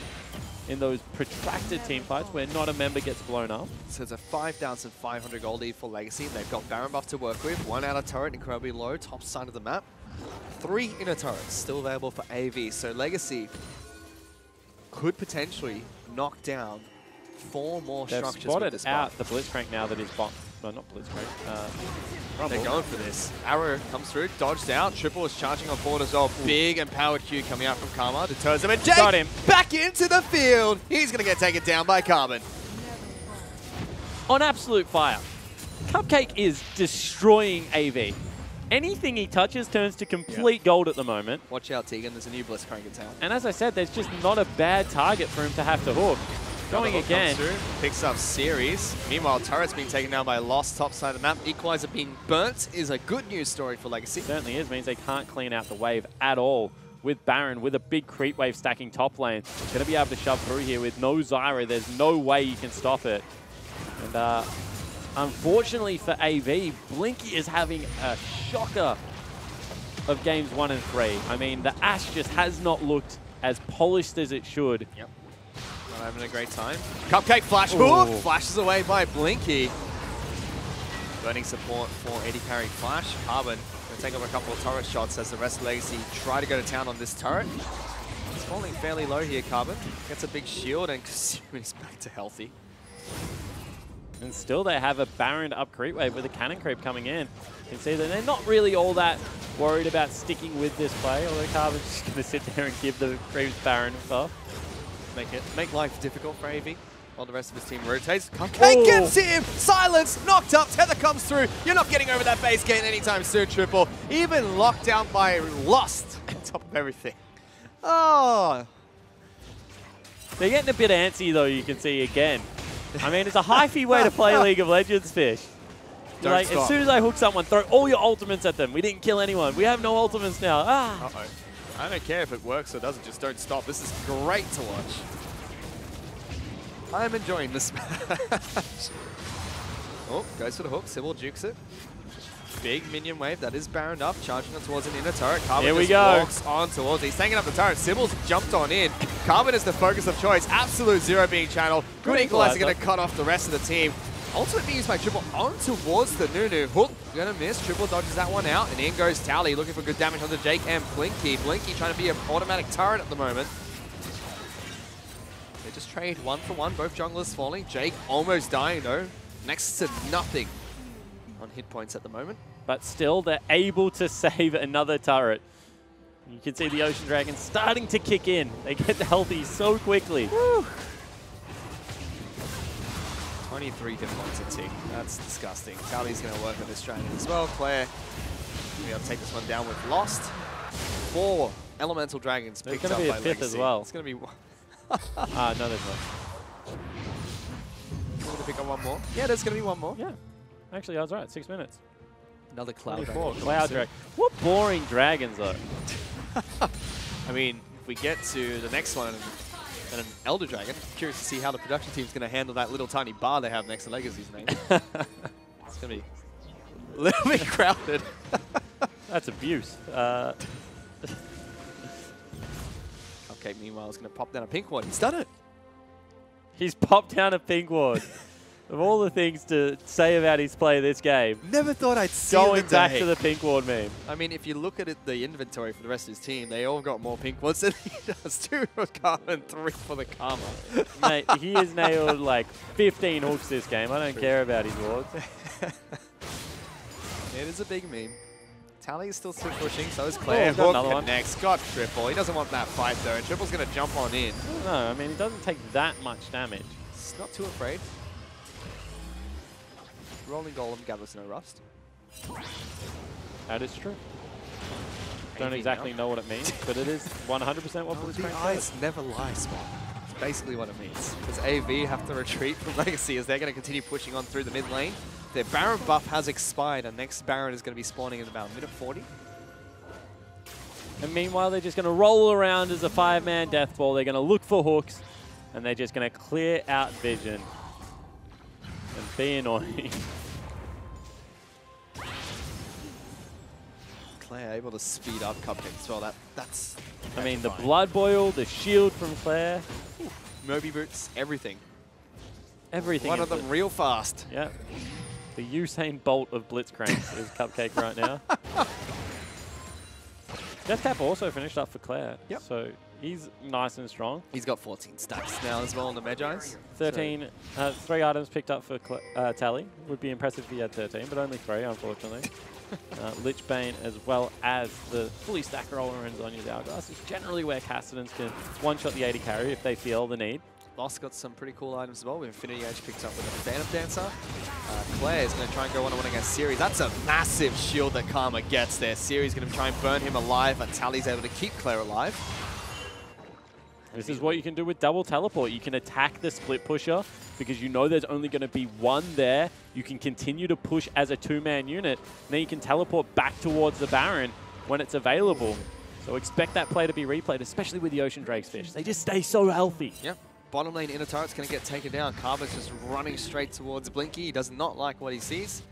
in those protracted team fights where not a member gets blown up. So it's a 5,500 gold lead for Legacy. They've got Baron buff to work with. 1 outer turret, incredibly low, top side of the map. 3 inner turrets still available for AV. So Legacy could potentially knock down 4 more They've structures spotted with this out buff. the Blitzcrank now that is bot. No, not Blitzcrank. They're going for this. Arrow comes through, dodged out. Triple is charging on forward as well. Big empowered Q coming out from Karma. Deters him. And Jake Got him. back into the field. He's going to get taken down by Carbon. On absolute fire. Cupcake is destroying AV. Anything he touches turns to complete gold at the moment. Watch out, Tegan. There's a new Blitzcrank in town. And as I said, there's just not a bad target for him to have to hook. Going again. Picks up Series. Meanwhile, turret's being taken down by Lost top side of the map. Equalizer being burnt is a good news story for Legacy. Certainly is. Means they can't clean out the wave at all. With Baron, with a big creep wave stacking top lane. Going to be able to shove through here with no Zyra. There's no way you can stop it. And unfortunately for AV, Blinky is having a shocker of games 1 and 3. I mean, the Ashe just has not looked as polished as it should. Yep. Not having a great time. Cupcake flash hook flashes away by Blinky. Burning support for AD carry Flash. Carbon going to take over a couple of turret shots as the rest of Legacy try to go to town on this turret. It's falling fairly low here, Carbon. Gets a big shield and he's back to healthy. And still they have a Baron up creep wave with a cannon creep coming in. You can see that they're not really all that worried about sticking with this play, although Carbon's just going to sit there and give the creeps Baron buff. Make life difficult for AV while the rest of his team rotates. Cupcake gets him! Silence! Knocked up! Tether comes through! You're not getting over that base gate anytime soon, Triple. Even locked down by Lost on top of everything. Oh! They're getting a bit antsy though, you can see again. I mean, it's a hyphy way to play League of Legends, Fish. Like, as soon as I hook someone, throw all your ultimates at them. We didn't kill anyone. We have no ultimates now. Uh-oh. I don't care if it works or doesn't, just don't stop. This is great to watch. I'm enjoying this match. Oh, goes for the hook. Sybil jukes it. Big minion wave. That is Baron up, charging on towards an inner turret. Carbon just walks on towards it. He's taking up the turret. Sybil's jumped on in. Carbon is the focus of choice. Absolute Zero being channeled. Good equalizer going to cut off the rest of the team. Ultimate being used by Triple on towards the Nunu. Hook gonna miss. Triple dodges that one out, and in goes Tally looking for good damage onto Jake and Blinky. Blinky trying to be an automatic turret at the moment. They just trade 1 for 1, both junglers falling. Jake almost dying though. Next to nothing on hit points at the moment. But still, they're able to save another turret. You can see the Ocean Dragon starting to kick in. They get healthy so quickly. Woo. 23 hit points a tick. That's disgusting. Tally's going to work on this dragon as well. Claire, we have to take this one down with Lost. 4 elemental dragons picked up by Legacy. There's going to be a 5th as well. It's going to be... No, there's not. Going to pick up 1 more? Yeah, there's going to be 1 more. Yeah. Actually, I was right. 6 minutes. Another Cloud 24. Dragon. Cloud Dragon. What boring dragons, though. I mean, if we get to the next one and an Elder Dragon, curious to see how the production team's going to handle that little tiny bar they have next to Legacy's name. It's going to be a little bit crowded. That's abuse. Cupcake, meanwhile, is going to pop down a pink one. He's done it. He's popped down a pink ward. Of all the things to say about his play this game, Never thought I'd see going the back day. to the pink ward meme. I mean, if you look at the inventory for the rest of his team, they all got more pink ones than he does. 2 for Karma and 3 for the Karma. Mate, he has nailed like 15 hooks this game. I don't care about his wards. It is a big meme. Tally is still pushing, so is Claire. got another one. Connects, got Triple. He doesn't want that fight though, and Triple's going to jump on in. No, I mean, he doesn't take that much damage. He's not too afraid. Rolling Golem gathers no rust. That is true. Don't exactly know what it means, but it is 100% what Blitzcrank The says. eyes never lie, Spot. It's basically what it means. Because AV have to retreat from Legacy as they're going to continue pushing on through the mid lane. Their Baron buff has expired, and next Baron is going to be spawning in about minute 40. And meanwhile, they're just going to roll around as a 5-man death ball. They're going to look for hooks, and they're just going to clear out vision and be annoying. Claire able to speed up Cupcake as well. That's I mean, the fine. Blood Boil, the shield from Claire, Moby Boots, everything. everything. One is of them it. real fast. Yeah. The Usain Bolt of Blitzcranks is Cupcake right now. Deathcap also finished up for Claire. Yep. So he's nice and strong. He's got 14 stacks now as well on the Magi's. 13, 3 items picked up for Tally. Would be impressive if he had 13, but only 3, unfortunately. Lich Bane, as well as the fully stack roller and Zonya's Hourglass, is generally where Cassidans can one-shot the 80 carry if they feel the need. Lost got some pretty cool items as well. With Infinity Edge picked up with a Phantom Dancer. Claire is going to try and go one-on-one against Series. That's a massive shield that Karma gets there. Series going to try and burn him alive, but Tally's able to keep Claire alive. This is what you can do with double teleport. You can attack the split pusher because you know there's only going to be one there. You can continue to push as a 2-man unit. And then you can teleport back towards the Baron when it's available. So expect that play to be replayed, especially with the Ocean Drake's fish. They just stay so healthy. Yep. Bottom lane inner turret's going to get taken down. Karma's just running straight towards Blinky. He does not like what he sees.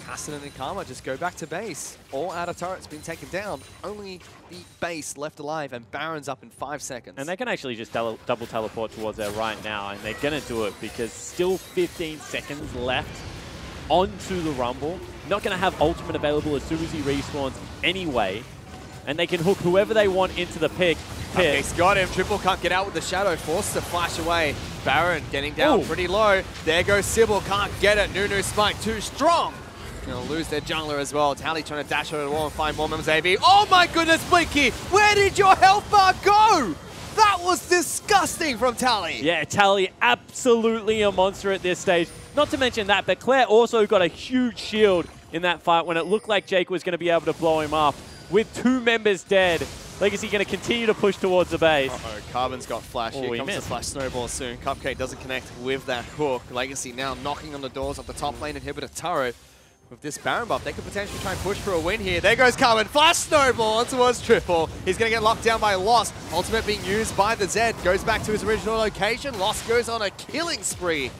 Cassidy and Karma just go back to base. All outer turrets been taken down. Only the base left alive, and Baron's up in 5 seconds. And they can actually just double teleport towards there right now, and they're going to do it because still 15 seconds left onto the Rumble. Not going to have ultimate available as soon as he respawns anyway, and they can hook whoever they want into the pit. Cupcake's got him. Triple can't get out with the Shadow. Forced to flash away. Baron getting down pretty low. There goes Sybil. Can't get it. Nunu Smite too strong. Gonna lose their jungler as well. Tally trying to dash over the wall and find more members of AV. Oh my goodness, Blinky! Where did your health bar go? That was disgusting from Tally. Yeah, Tally absolutely a monster at this stage. Not to mention that, but Claire also got a huge shield in that fight when it looked like Jake was going to be able to blow him up. With 2 members dead, Legacy going to continue to push towards the base. Uh-oh, Carbon's got flash. Here comes the flash snowball soon. Cupcake doesn't connect with that hook. Legacy now knocking on the doors of the top lane inhibitor turret. With this Baron buff, they could potentially try and push for a win here. There goes Carbon. Flash snowball on towards Triple. He's going to get locked down by Lost. Ultimate being used by the Zed. Goes back to his original location. Lost goes on a killing spree.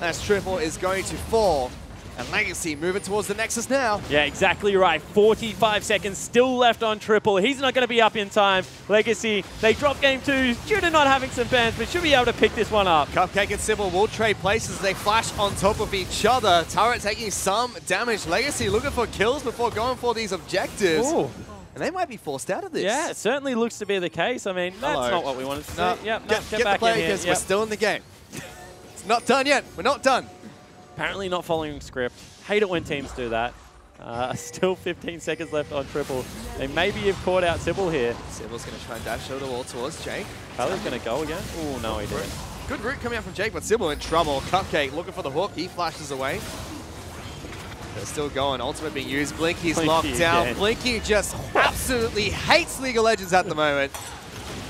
As Triple is going to fall. And Legacy moving towards the Nexus now. Yeah, exactly right. 45 seconds still left on Triple. He's not going to be up in time. Legacy, they drop game 2 due to not having some bans, but should be able to pick this one up. Cupcake and Sybil will trade places as they flash on top of each other. Turret taking some damage. Legacy looking for kills before going for these objectives. Ooh. And they might be forced out of this. Yeah, it certainly looks to be the case. I mean, that's not what we wanted to see. Yep, get back in here. We're still in the game. It's not done yet. We're not done. Apparently not following script. Hate it when teams do that. Still 15 seconds left on triple. They maybe have caught out Sybil here. Sybil's going to try and dash over the wall towards Jake. Khalid's going to go again. Oh, no, he didn't. Good route coming out from Jake, but Sybil in trouble. Cupcake looking for the hook. He flashes away. They're still going. Ultimate being used. Blinky's locked down. Again. Blinky just absolutely hates League of Legends at the moment.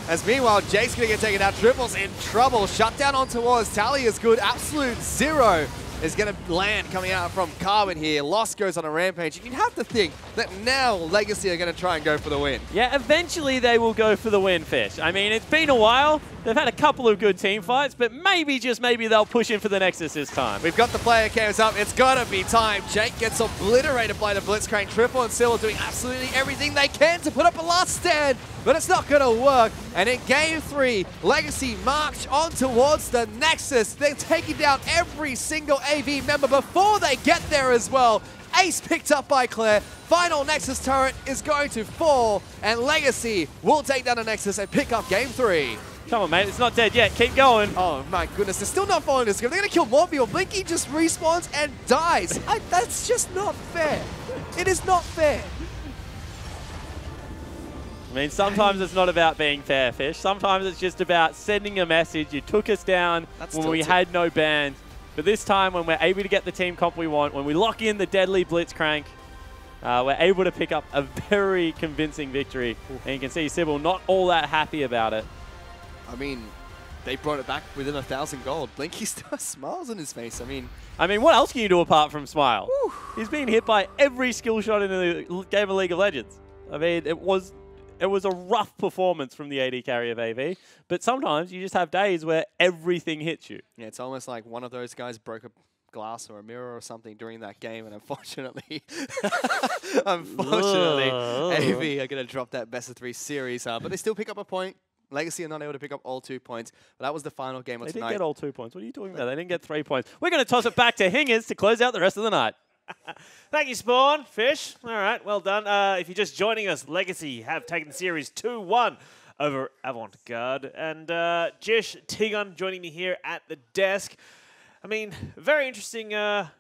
As meanwhile, Jake's going to get taken out. Triple's in trouble. Shut down on towards. Tally is good. Absolute zero is going to land coming out from Carbon here. Lost goes on a rampage. You'd have to think that now Legacy are going to try and go for the win. Yeah, eventually they will go for the win, Fish. I mean, it's been a while. They've had a couple of good team fights, but maybe, just maybe, they'll push in for the Nexus this time. We've got the player cams up. It's got to be time. Jake gets obliterated by the Blitzcrank. Triple and Sybil doing absolutely everything they can to put up a last stand, but it's not going to work. And in Game 3, Legacy march on towards the Nexus. They're taking down every single AV member before they get there as well. Ace picked up by Claire. Final Nexus turret is going to fall, and Legacy will take down the Nexus and pick up Game 3. Come on, mate. It's not dead yet. Keep going. Oh, my goodness. They're still not following this script. They're going to kill more people. Blinky just respawns and dies. That's just not fair. It is not fair. I mean, sometimes it's not about being fair, Fish. Sometimes it's just about sending a message. You took us down when we had no bans. But this time, when we're able to get the team comp we want, when we lock in the deadly Blitzcrank, we're able to pick up a very convincing victory. And you can see Sybil not all that happy about it. I mean, they brought it back within 1,000 gold. Blinky still has smiles on his face. I mean, what else can you do apart from smile? Whew. He's been hit by every skill shot in the game of League of Legends. I mean, it was a rough performance from the AD carry of AV, but sometimes you just have days where everything hits you. Yeah, it's almost like one of those guys broke a glass or a mirror or something during that game, and unfortunately, AV are going to drop that best of 3 series, but they still pick up a point. Legacy are not able to pick up all 2 points, but that was the final game of tonight. They didn't get all 2 points. What are you talking about? They didn't get 3 points. We're going to toss it back to Hingers to close out the rest of the night. Thank you, Spawn. Fish. All right, well done. If you're just joining us, Legacy have taken series 2-1 over Avant. And Jish, Tigon joining me here at the desk. I mean, very interesting game.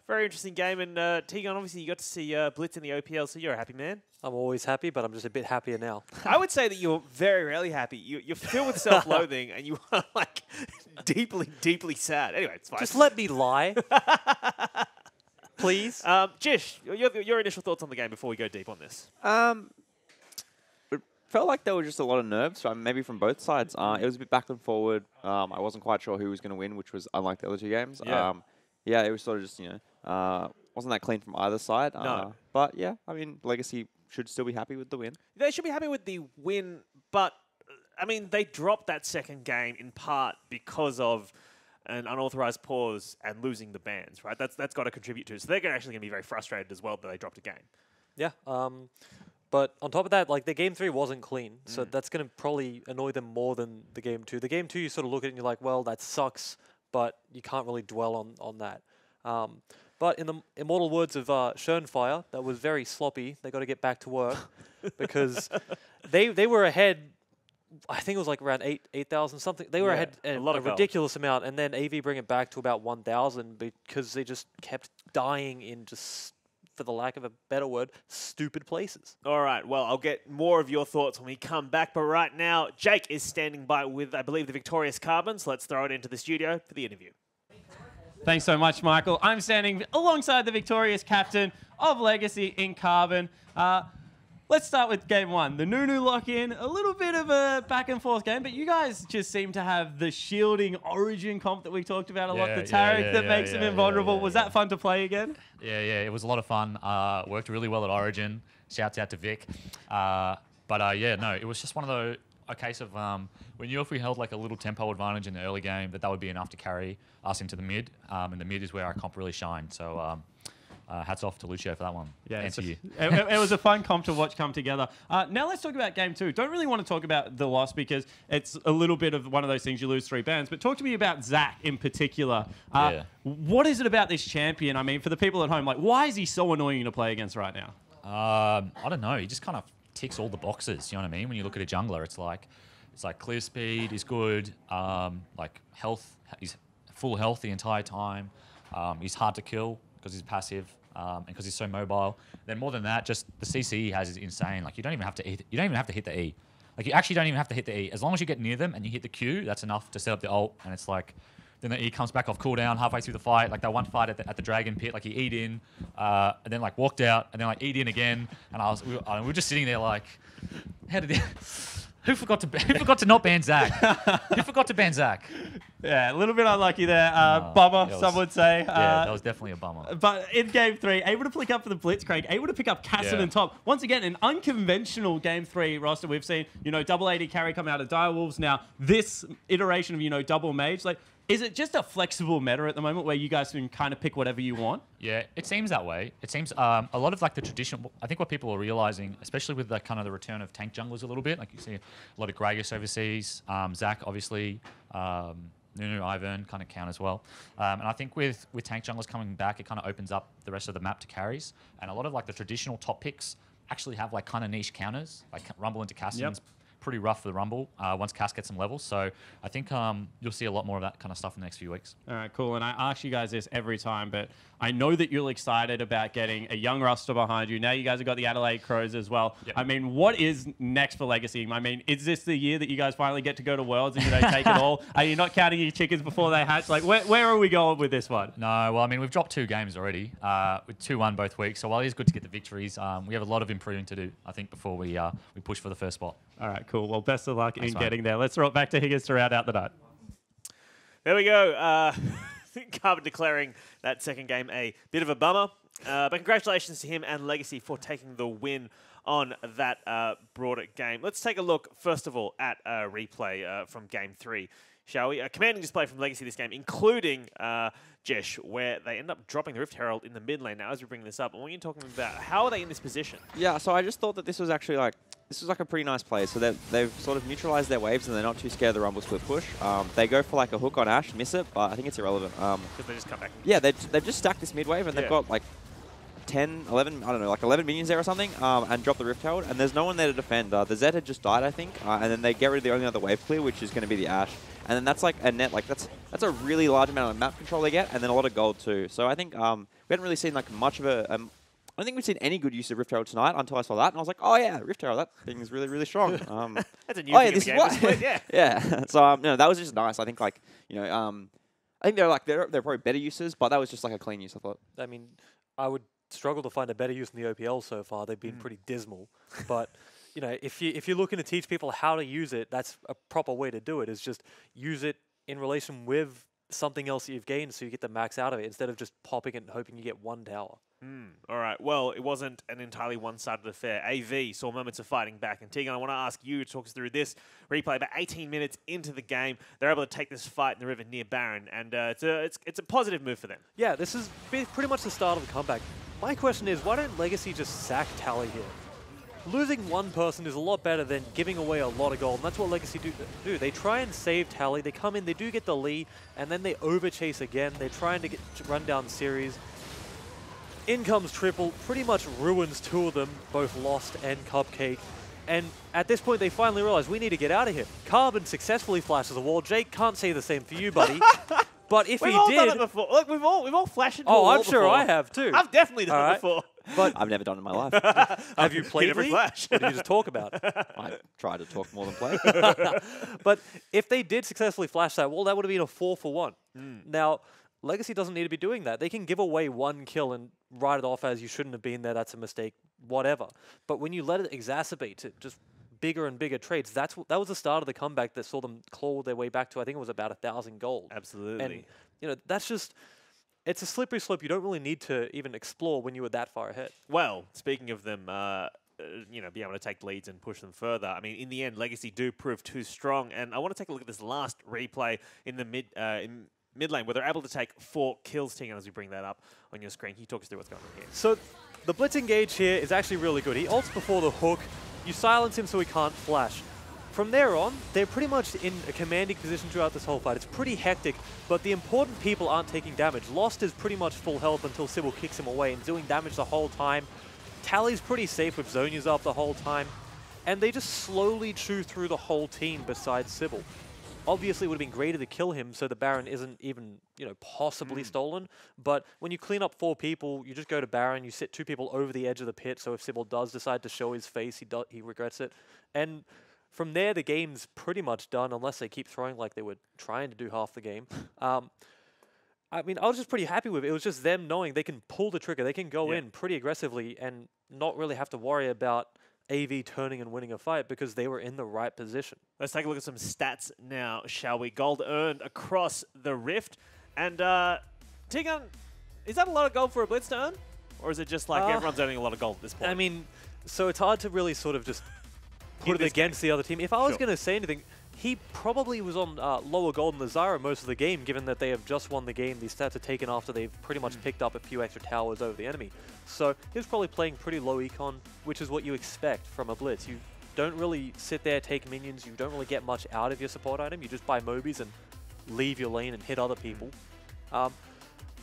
And Tigon, obviously, you got to see Blitz in the OPL, so you're a happy man. I'm always happy, but I'm just a bit happier now. I would say that you're very rarely happy. You're filled with self-loathing, and you are like deeply, deeply sad. Anyway, it's fine. Just let me lie. Please. Jish, your initial thoughts on the game before we go deep on this? It felt like there were just a lot of nerves, maybe from both sides. It was a bit back and forward. I wasn't quite sure who was going to win, which was unlike the other 2 games. Yeah. It was sort of just, wasn't that clean from either side. No. But yeah, I mean, Legacy should still be happy with the win. They should be happy with the win, but I mean, they dropped that second game in part because of an unauthorized pause and losing the bans, right? That's got to contribute to it. So they're actually going to be very frustrated as well that they dropped a game. Yeah. But on top of that, like, the game 3 wasn't clean, so that's going to probably annoy them more than the game 2. The game 2, you sort of look at it and you're like, well, that sucks, but you can't really dwell on that. But in the immortal words of Schönfire, that was very sloppy. They got to get back to work because they were ahead. I think it was like around 8,000 something. They were ahead a ridiculous amount, and then AV bring it back to about 1,000 because they just kept dying in just, for the lack of a better word, stupid places. All right, well, I'll get more of your thoughts when we come back, but right now, Jake is standing by with, I believe, the victorious Carbon, so let's throw it into the studio for the interview. Thanks so much, Michael. I'm standing alongside the victorious captain of Legacy in Carbon. Let's start with game 1. The Nunu lock-in, a little bit of a back-and-forth game, but you guys just seem to have the shielding origin comp that we talked about a lot, the Tarek that makes them invulnerable. Was that fun to play again? Yeah, it was a lot of fun. Worked really well at Origin. Shouts out to Vic. It was just one of those, a case of we knew if we held like a little tempo advantage in the early game that would be enough to carry us into the mid, and the mid is where our comp really shined. So hats off to Lucio for that one. Yeah, and to you. It was a fun comp to watch come together. Now let's talk about game 2. Don't really want to talk about the loss because it's a little bit of one of those things you lose 3 bans, but talk to me about Zach in particular. What is it about this champion? I mean, for the people at home, like, why is he so annoying to play against right now? I don't know. He just kind of ticks all the boxes. You know what I mean? When you look at a jungler, it's like clear speed is good, like health, he's full health the entire time. He's hard to kill because he's passive and because he's so mobile. Then more than that, just the CC he has is insane. Like you don't even have to hit the E. Like you actually don't even have to hit the E. As long as you get near them and you hit the Q, that's enough to set up the ult. And it's like, then the E comes back off cooldown halfway through the fight. Like that one fight at the Dragon Pit, like he E'd in, and then like walked out, and then like E'd in again. And we were just sitting there like, how did who forgot to not ban Zach? Who forgot to ban Zach? Yeah, a little bit unlucky there. Bummer, some would say. Yeah, that was definitely a bummer. But in Game 3, able to flick up for the Blitzcrank, able to pick up Casson and top. Once again, an unconventional Game 3 roster. We've seen, double AD carry come out of Direwolves. Now, this iteration of, double mage, like, is it just a flexible meta at the moment where you guys can kind of pick whatever you want? Yeah, it seems that way. It seems a lot of like the traditional. I think what people are realizing, especially with the kind of the return of tank junglers a little bit, like you see a lot of Gragas overseas, Zach obviously, Nunu, Ivan kind of count as well. And I think with tank junglers coming back, it kind of opens up the rest of the map to carries, and a lot of like the traditional top picks actually have like kind of niche counters, like Rumble into Cassian's pretty rough for the Rumble once Cass gets some levels. So I think you'll see a lot more of that kind of stuff in the next few weeks. All right, cool. And I ask you guys this every time, but I know that you're excited about getting a young roster behind you. Now you guys have got the Adelaide Crows as well. Yep. I mean, what is next for Legacy? I mean, is this the year that you guys finally get to go to Worlds and take it all? Are you not counting your chickens before they hatch? Like, where are we going with this one? No, well, I mean, we've dropped 2 games already, with 2-1 both weeks. So while it is good to get the victories, we have a lot of improving to do, I think, before we push for the first spot. All right, cool. Well, best of luck in getting there. Let's throw it back to Higgins to round out the night. There we go. Carbon declaring that second game a bit of a bummer. But congratulations to him and Legacy for taking the win on that broader game. Let's take a look, first of all, at a replay from Game 3, shall we? A commanding display from Legacy this game, including Jesh, where they end up dropping the Rift Herald in the mid lane. Now, as we bring this up, I want you talking about how are they in this position? Yeah, so I just thought that this was actually like, a pretty nice play. So they've sort of neutralized their waves and they're not too scared of the Rumble split push. They go for like a hook on Ashe, miss it, but I think it's irrelevant. Because they just come back. Yeah, they've just stacked this mid wave and they've got like 10, 11, I don't know, like 11 minions there or something, and drop the Rift Herald, and there's no one there to defend. The Zed had just died, I think, and then they get rid of the only other wave clear, which is going to be the Ashe. And then that's like a net, like that's a really large amount of map control they get, and then a lot of gold too. So I think we haven't really seen like much of a... I don't think we've seen any good use of Rift Herald tonight until I saw that, and I was like, oh yeah, Rift Herald, that thing is really, really strong. That's a new thing in the game. Split, yeah. Yeah. So that was just nice. I think like, I think they're probably better uses, but that was just like a clean use, I thought. I mean, I would struggle to find a better use in the OPL so far. They've been pretty dismal. But if you're looking to teach people how to use it, that's a proper way to do it. Is just use it in relation with something else that you've gained, so you get the max out of it instead of just popping it and hoping you get one tower. All right. Well, it wasn't an entirely one-sided affair. AV saw moments of fighting back. And Tegan, I want to ask you to talk us through this replay. About 18 minutes into the game, they're able to take this fight in the river near Baron, and it's a positive move for them. Yeah, this is pretty much the start of the comeback. My question is, why don't Legacy just sack Tally here? Losing one person is a lot better than giving away a lot of gold, and that's what Legacy do. They try and save Tally, they come in, they do get the lead, and then they overchase again. They're trying to run down the series. In comes Triple, pretty much ruins 2 of them, both Lost and Cupcake. And at this point, they finally realize we need to get out of here. Carbon successfully flashes a wall. Jake can't say the same for you, buddy. But if we've he all did... done it before. Look, we've all flashed into a wall I'm sure before. I have too. I've definitely done it before. But I've never done it in my life. Have you played every flash? Or did you just talk about it? I try to talk more than play. But if they did successfully flash that wall, that would have been a 4-for-1. Now, Legacy doesn't need to be doing that. They can give away 1 kill and write it off as you shouldn't have been there, that's a mistake, whatever. But when you let it exacerbate to just bigger and bigger trades, that was the start of the comeback that saw them claw their way back to, I think it was about 1,000 gold. Absolutely. And, that's just... It's a slippery slope you don't really need to even explore when you were that far ahead. Well, speaking of them, be able to take leads and push them further. I mean, in the end, Legacy do prove too strong. And I want to take a look at this last replay in the mid lane, where they're able to take 4 kills. Tegan, as we bring that up on your screen, can you talk us through what's going on here? So the Blitz engage here is actually really good. He ults before the hook. You silence him so he can't flash. From there on, they're pretty much in a commanding position throughout this whole fight. It's pretty hectic, but the important people aren't taking damage. Lost is pretty much full health until Sybil kicks him away and doing damage the whole time. Tally's pretty safe with Zonia's up the whole time. and they just slowly chew through the whole team besides Sybil. Obviously, it would have been greater to kill him so the Baron isn't even, possibly stolen. But when you clean up 4 people, you just go to Baron, you sit 2 people over the edge of the pit, so if Sybil does decide to show his face, he regrets it. And from there, the game's pretty much done, unless they keep throwing like they were trying to do half the game. I mean, I was just pretty happy with it. It was just them knowing they can pull the trigger, they can go in pretty aggressively and not really have to worry about AV turning and winning a fight because they were in the right position. Let's take a look at some stats now, shall we? Gold earned across the Rift. And Tegan, is that a lot of gold for a Blitz to earn? Or is it just like everyone's earning a lot of gold at this point? I mean, so it's hard to really sort of just put it against the other team. If I was going to say anything, he probably was on lower gold than the Zyra most of the game, given that they have just won the game. These stats are taken after they've pretty much picked up a few extra towers over the enemy. So he was probably playing pretty low econ, which is what you expect from a Blitz. You don't really sit there, take minions. You don't really get much out of your support item. You just buy Mobies and leave your lane and hit other people.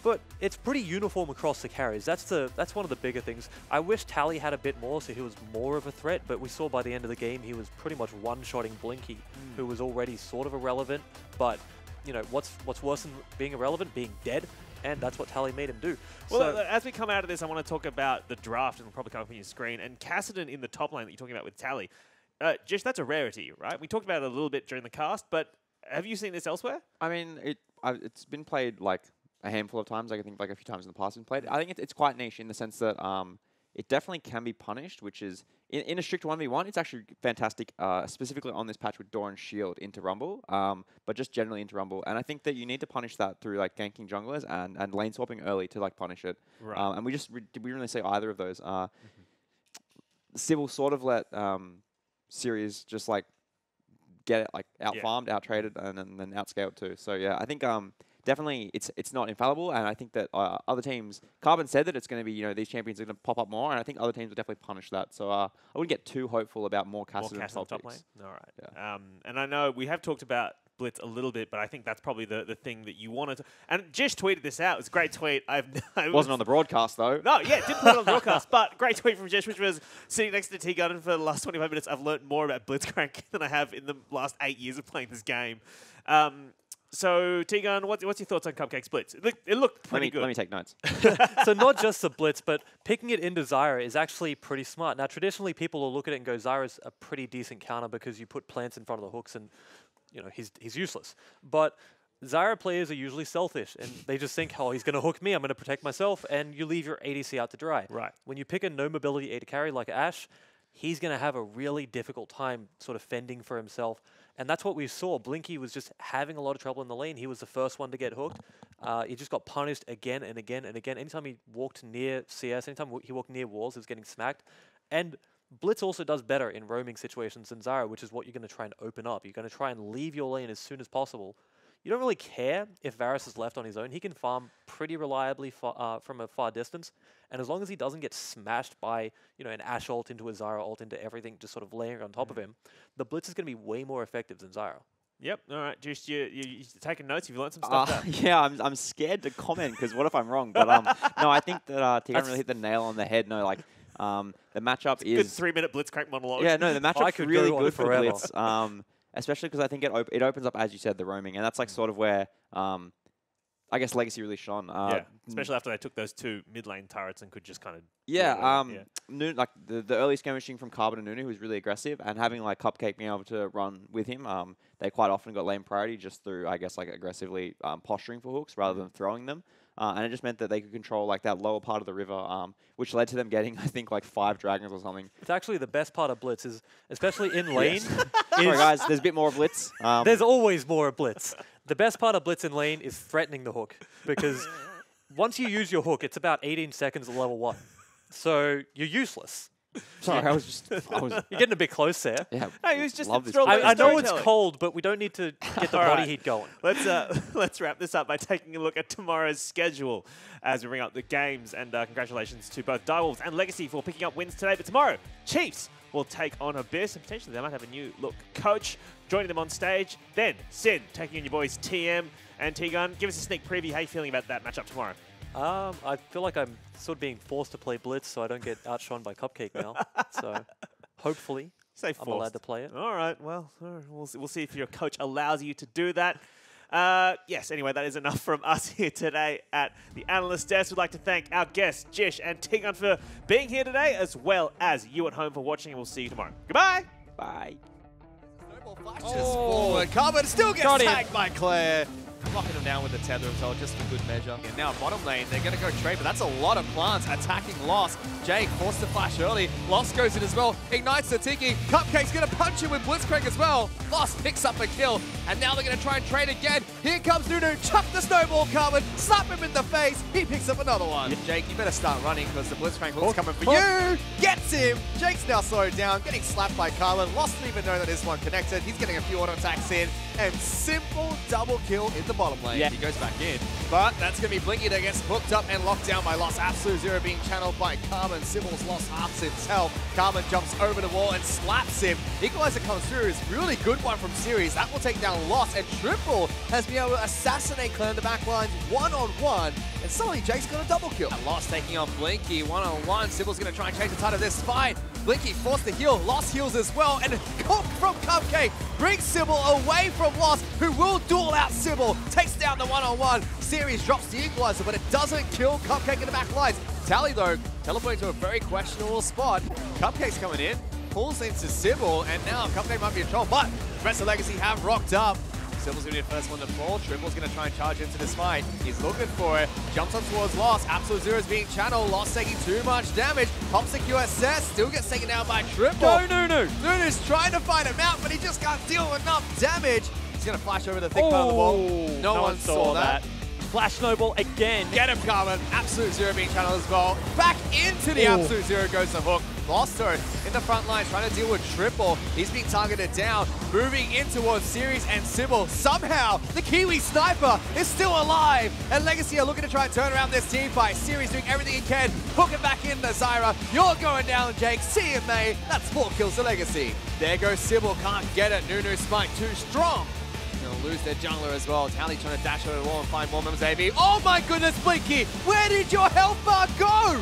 But it's pretty uniform across the carries. That's one of the bigger things. I wish Tally had a bit more, so he was more of a threat, but we saw by the end of the game he was pretty much one-shotting Blinky, who was already sort of irrelevant, but what's worse than being irrelevant? Being dead, and that's what Tally made him do. Well, so, as we come out of this, I want to talk about the draft, and it'll probably come up on your screen, and Cassidy in the top lane that you're talking about with Tally. Jish, that's a rarity, right? We talked about it a little bit during the cast, but have you seen this elsewhere? I mean, it's been played like a handful of times. I think like a few times in the past it's been played. I think it's quite niche in the sense that it definitely can be punished, which is in a strict 1v1, it's actually fantastic, specifically on this patch with Door and Shield into Rumble, but just generally into Rumble. And I think that you need to punish that through like ganking junglers and lane swapping early to like punish it. Right. And we really say either of those. Sybil sort of let Series just like get it like out farmed, out traded, and then outscaled too. So yeah, I think definitely it's not infallible, and I think that other teams, Carbon said that it's going to be, these champions are going to pop up more, and I think other teams will definitely punish that. So I wouldn't get too hopeful about more Cassidy in top lane. All right. Yeah. And I know we have talked about Blitz a little bit, but I think that's probably the thing that you wanted to. And Jish tweeted this out. It was a great tweet. It wasn't on the broadcast, though. No, yeah, didn't put it on the broadcast, but great tweet from Jish, which was sitting next to T-Gun, and for the last 25 minutes, I've learned more about Blitzcrank than I have in the last 8 years of playing this game. So, T-Gun, what's your thoughts on Cupcake's Blitz? It looked pretty good. Let me take notes. So not just the Blitz, but picking it into Zyra is actually pretty smart. Now, traditionally, people will look at it and go, Zyra's a pretty decent counter because you put plants in front of the hooks and, he's useless. But Zyra players are usually selfish, and they just think, oh, he's going to hook me, I'm going to protect myself, and you leave your ADC out to dry. Right. When you pick a no mobility AD carry like Ashe, he's going to have a really difficult time sort of fending for himself. And that's what we saw. Blinky was just having a lot of trouble in the lane. He was the first one to get hooked. He just got punished again and again and again. Anytime he walked near CS, anytime he walked near walls, he was getting smacked. And Blitz also does better in roaming situations than Zyra, which is what you're going to try and open up. You're going to try and leave your lane as soon as possible. You don't really care if Varus is left on his own. He can farm pretty reliably from a far distance. And as long as he doesn't get smashed by, an Ashe ult into a Zyra ult into everything just sort of laying on top of him, the Blitz is going to be way more effective than Zyra. Yep. All right. Just you taking notes. You've learned some stuff. Yeah, I'm scared to comment because what if I'm wrong? But no, I think that Tegan really hit the nail on the head. No, like the matchup is good 3-minute Blitzcrank monologue. Yeah, no, the matchup's really good for forever. Blitz. Especially because I think it opens up, as you said, the roaming, and that's like sort of where I guess Legacy really shone. Especially after they took those 2 mid lane turrets and could just kind of like the early skirmishing from Carbon and Nunu, who was really aggressive, and having like Cupcake being able to run with him, they quite often got lane priority just through, I guess, like aggressively posturing for hooks rather than throwing them. And it just meant that they could control like that lower part of the river, which led to them getting, I think, like 5 dragons or something. It's actually the best part of Blitz is, especially in lane. Sorry guys, there's a bit more Blitz. There's always more of Blitz. The best part of Blitz in lane is threatening the hook, because once you use your hook, it's about 18 seconds of level 1. So you're useless. Sorry, You're getting a bit close there. Yeah, Hey, he was just I know it's cold, but we don't need to get the body heat going. Let's wrap this up by taking a look at tomorrow's schedule as we bring up the games. And congratulations to both Direwolves and Legacy for picking up wins today. But tomorrow, Chiefs will take on Abyss, and potentially they might have a new look coach joining them on stage. Then Sin taking on your boys TM and T-Gun. Give us a sneak preview. How are you feeling about that matchup tomorrow? I feel like I'm sort of being forced to play Blitz so I don't get outshone by Cupcake now. So hopefully Say I'm forced. allowed to play it. All right, well, we'll see if your coach allows you to do that. Yes, anyway, that is enough from us here today at the Analyst Desk. We'd like to thank our guests, Jish and Tigon, for being here today, as well as you at home for watching, and we'll see you tomorrow. Goodbye! Bye. Snowball flashes forward. Carbon still gets Got him. tagged by Claire. Locking him down with the tether as well, just for good measure. And now bottom lane, they're going to go trade, but that's a lot of plants attacking Lost. Jake forced to flash early. Lost goes in as well, ignites the Tiki. Cupcake's going to punch him with Blitzcrank as well. Lost picks up a kill, and now they're going to try and trade again. Here comes Nunu, chuck the snowball, Carbon, slap him in the face. He picks up another one. Jake, you better start running because the Blitzcrank hook's coming for you. Gets him. Jake's now slowed down, getting slapped by Carbon. Lost didn't even know that this one connected. He's getting a few auto attacks in, and simple double kill in the bottom lane. Yeah. He goes back in, but that's going to be Blinky that gets hooked up and locked down by Lost. Absolute Zero being channeled by Carbon. Sibyl's lost hearts himself. Carbon jumps over the wall and slaps him. Equalizer comes through. It's a really good one from Series. That will take down Lost, and Triple has been able to assassinate Clan in the back lines one-on-one, and suddenly Jake's got a double kill. And Lost taking on Blinky one-on-one. Sibyl's going to try and change the tide of this fight. Blinky forced to heal. Lost heals as well, and cook from Cupcake brings Sybil away from Lost, who will duel out Sybil. Takes down the one-on-one. Series drops the equalizer, but it doesn't kill Cupcake in the back lines. Tally, though, teleporting to a very questionable spot. Cupcake's coming in, pulls into Sybil, and now Cupcake might be in trouble, but the rest of Legacy have rocked up. Sybil's going to be the first one to fall. Triple's going to try and charge into this fight. He's looking for it. Jumps on towards Lost. Absolute Zero is being channeled. Lost taking too much damage. Pops the QSS. Still gets taken down by Triple. Go, Nunu! Nunu's trying to fight him out, but he just can't deal enough damage. He's going to flash over the thick part of the wall. No one saw that. Flash snowball again. Get him, Carbon. Absolute Zero being channeled as well. Back into the Absolute Zero goes the hook. Lost her in the front line, trying to deal with Triple. He's being targeted down, moving in towards Series and Sybil. Somehow, the Kiwi Sniper is still alive, and Legacy are looking to try and turn around this team fight. Series doing everything he can, hooking back in the Zyra. You're going down, Jake. See you, May. That's 4 kills to Legacy. There goes Sybil, can't get it. Nunu Smite too strong. Gonna lose their jungler as well. Tally trying to dash over the wall and find more members of AB. Oh my goodness, Blinky! Where did your health bar go?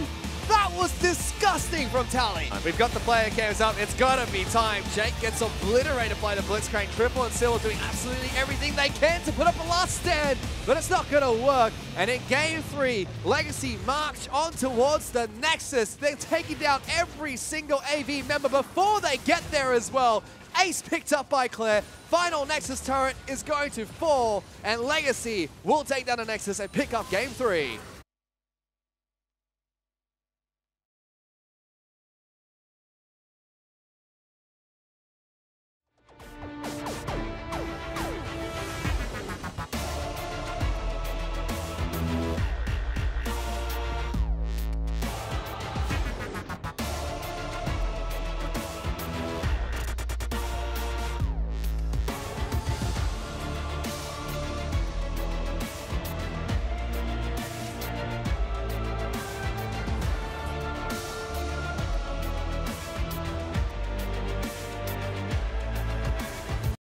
That was disgusting from Tally. We've got the player cams up. It's gotta be time. Jake gets obliterated by the Blitzcrank. Triple and Sybil doing absolutely everything they can to put up a last stand, but it's not gonna work. And in Game 3, Legacy march on towards the Nexus. They're taking down every single AV member before they get there as well. Ace picked up by Claire. Final Nexus turret is going to fall, and Legacy will take down the Nexus and pick up Game 3.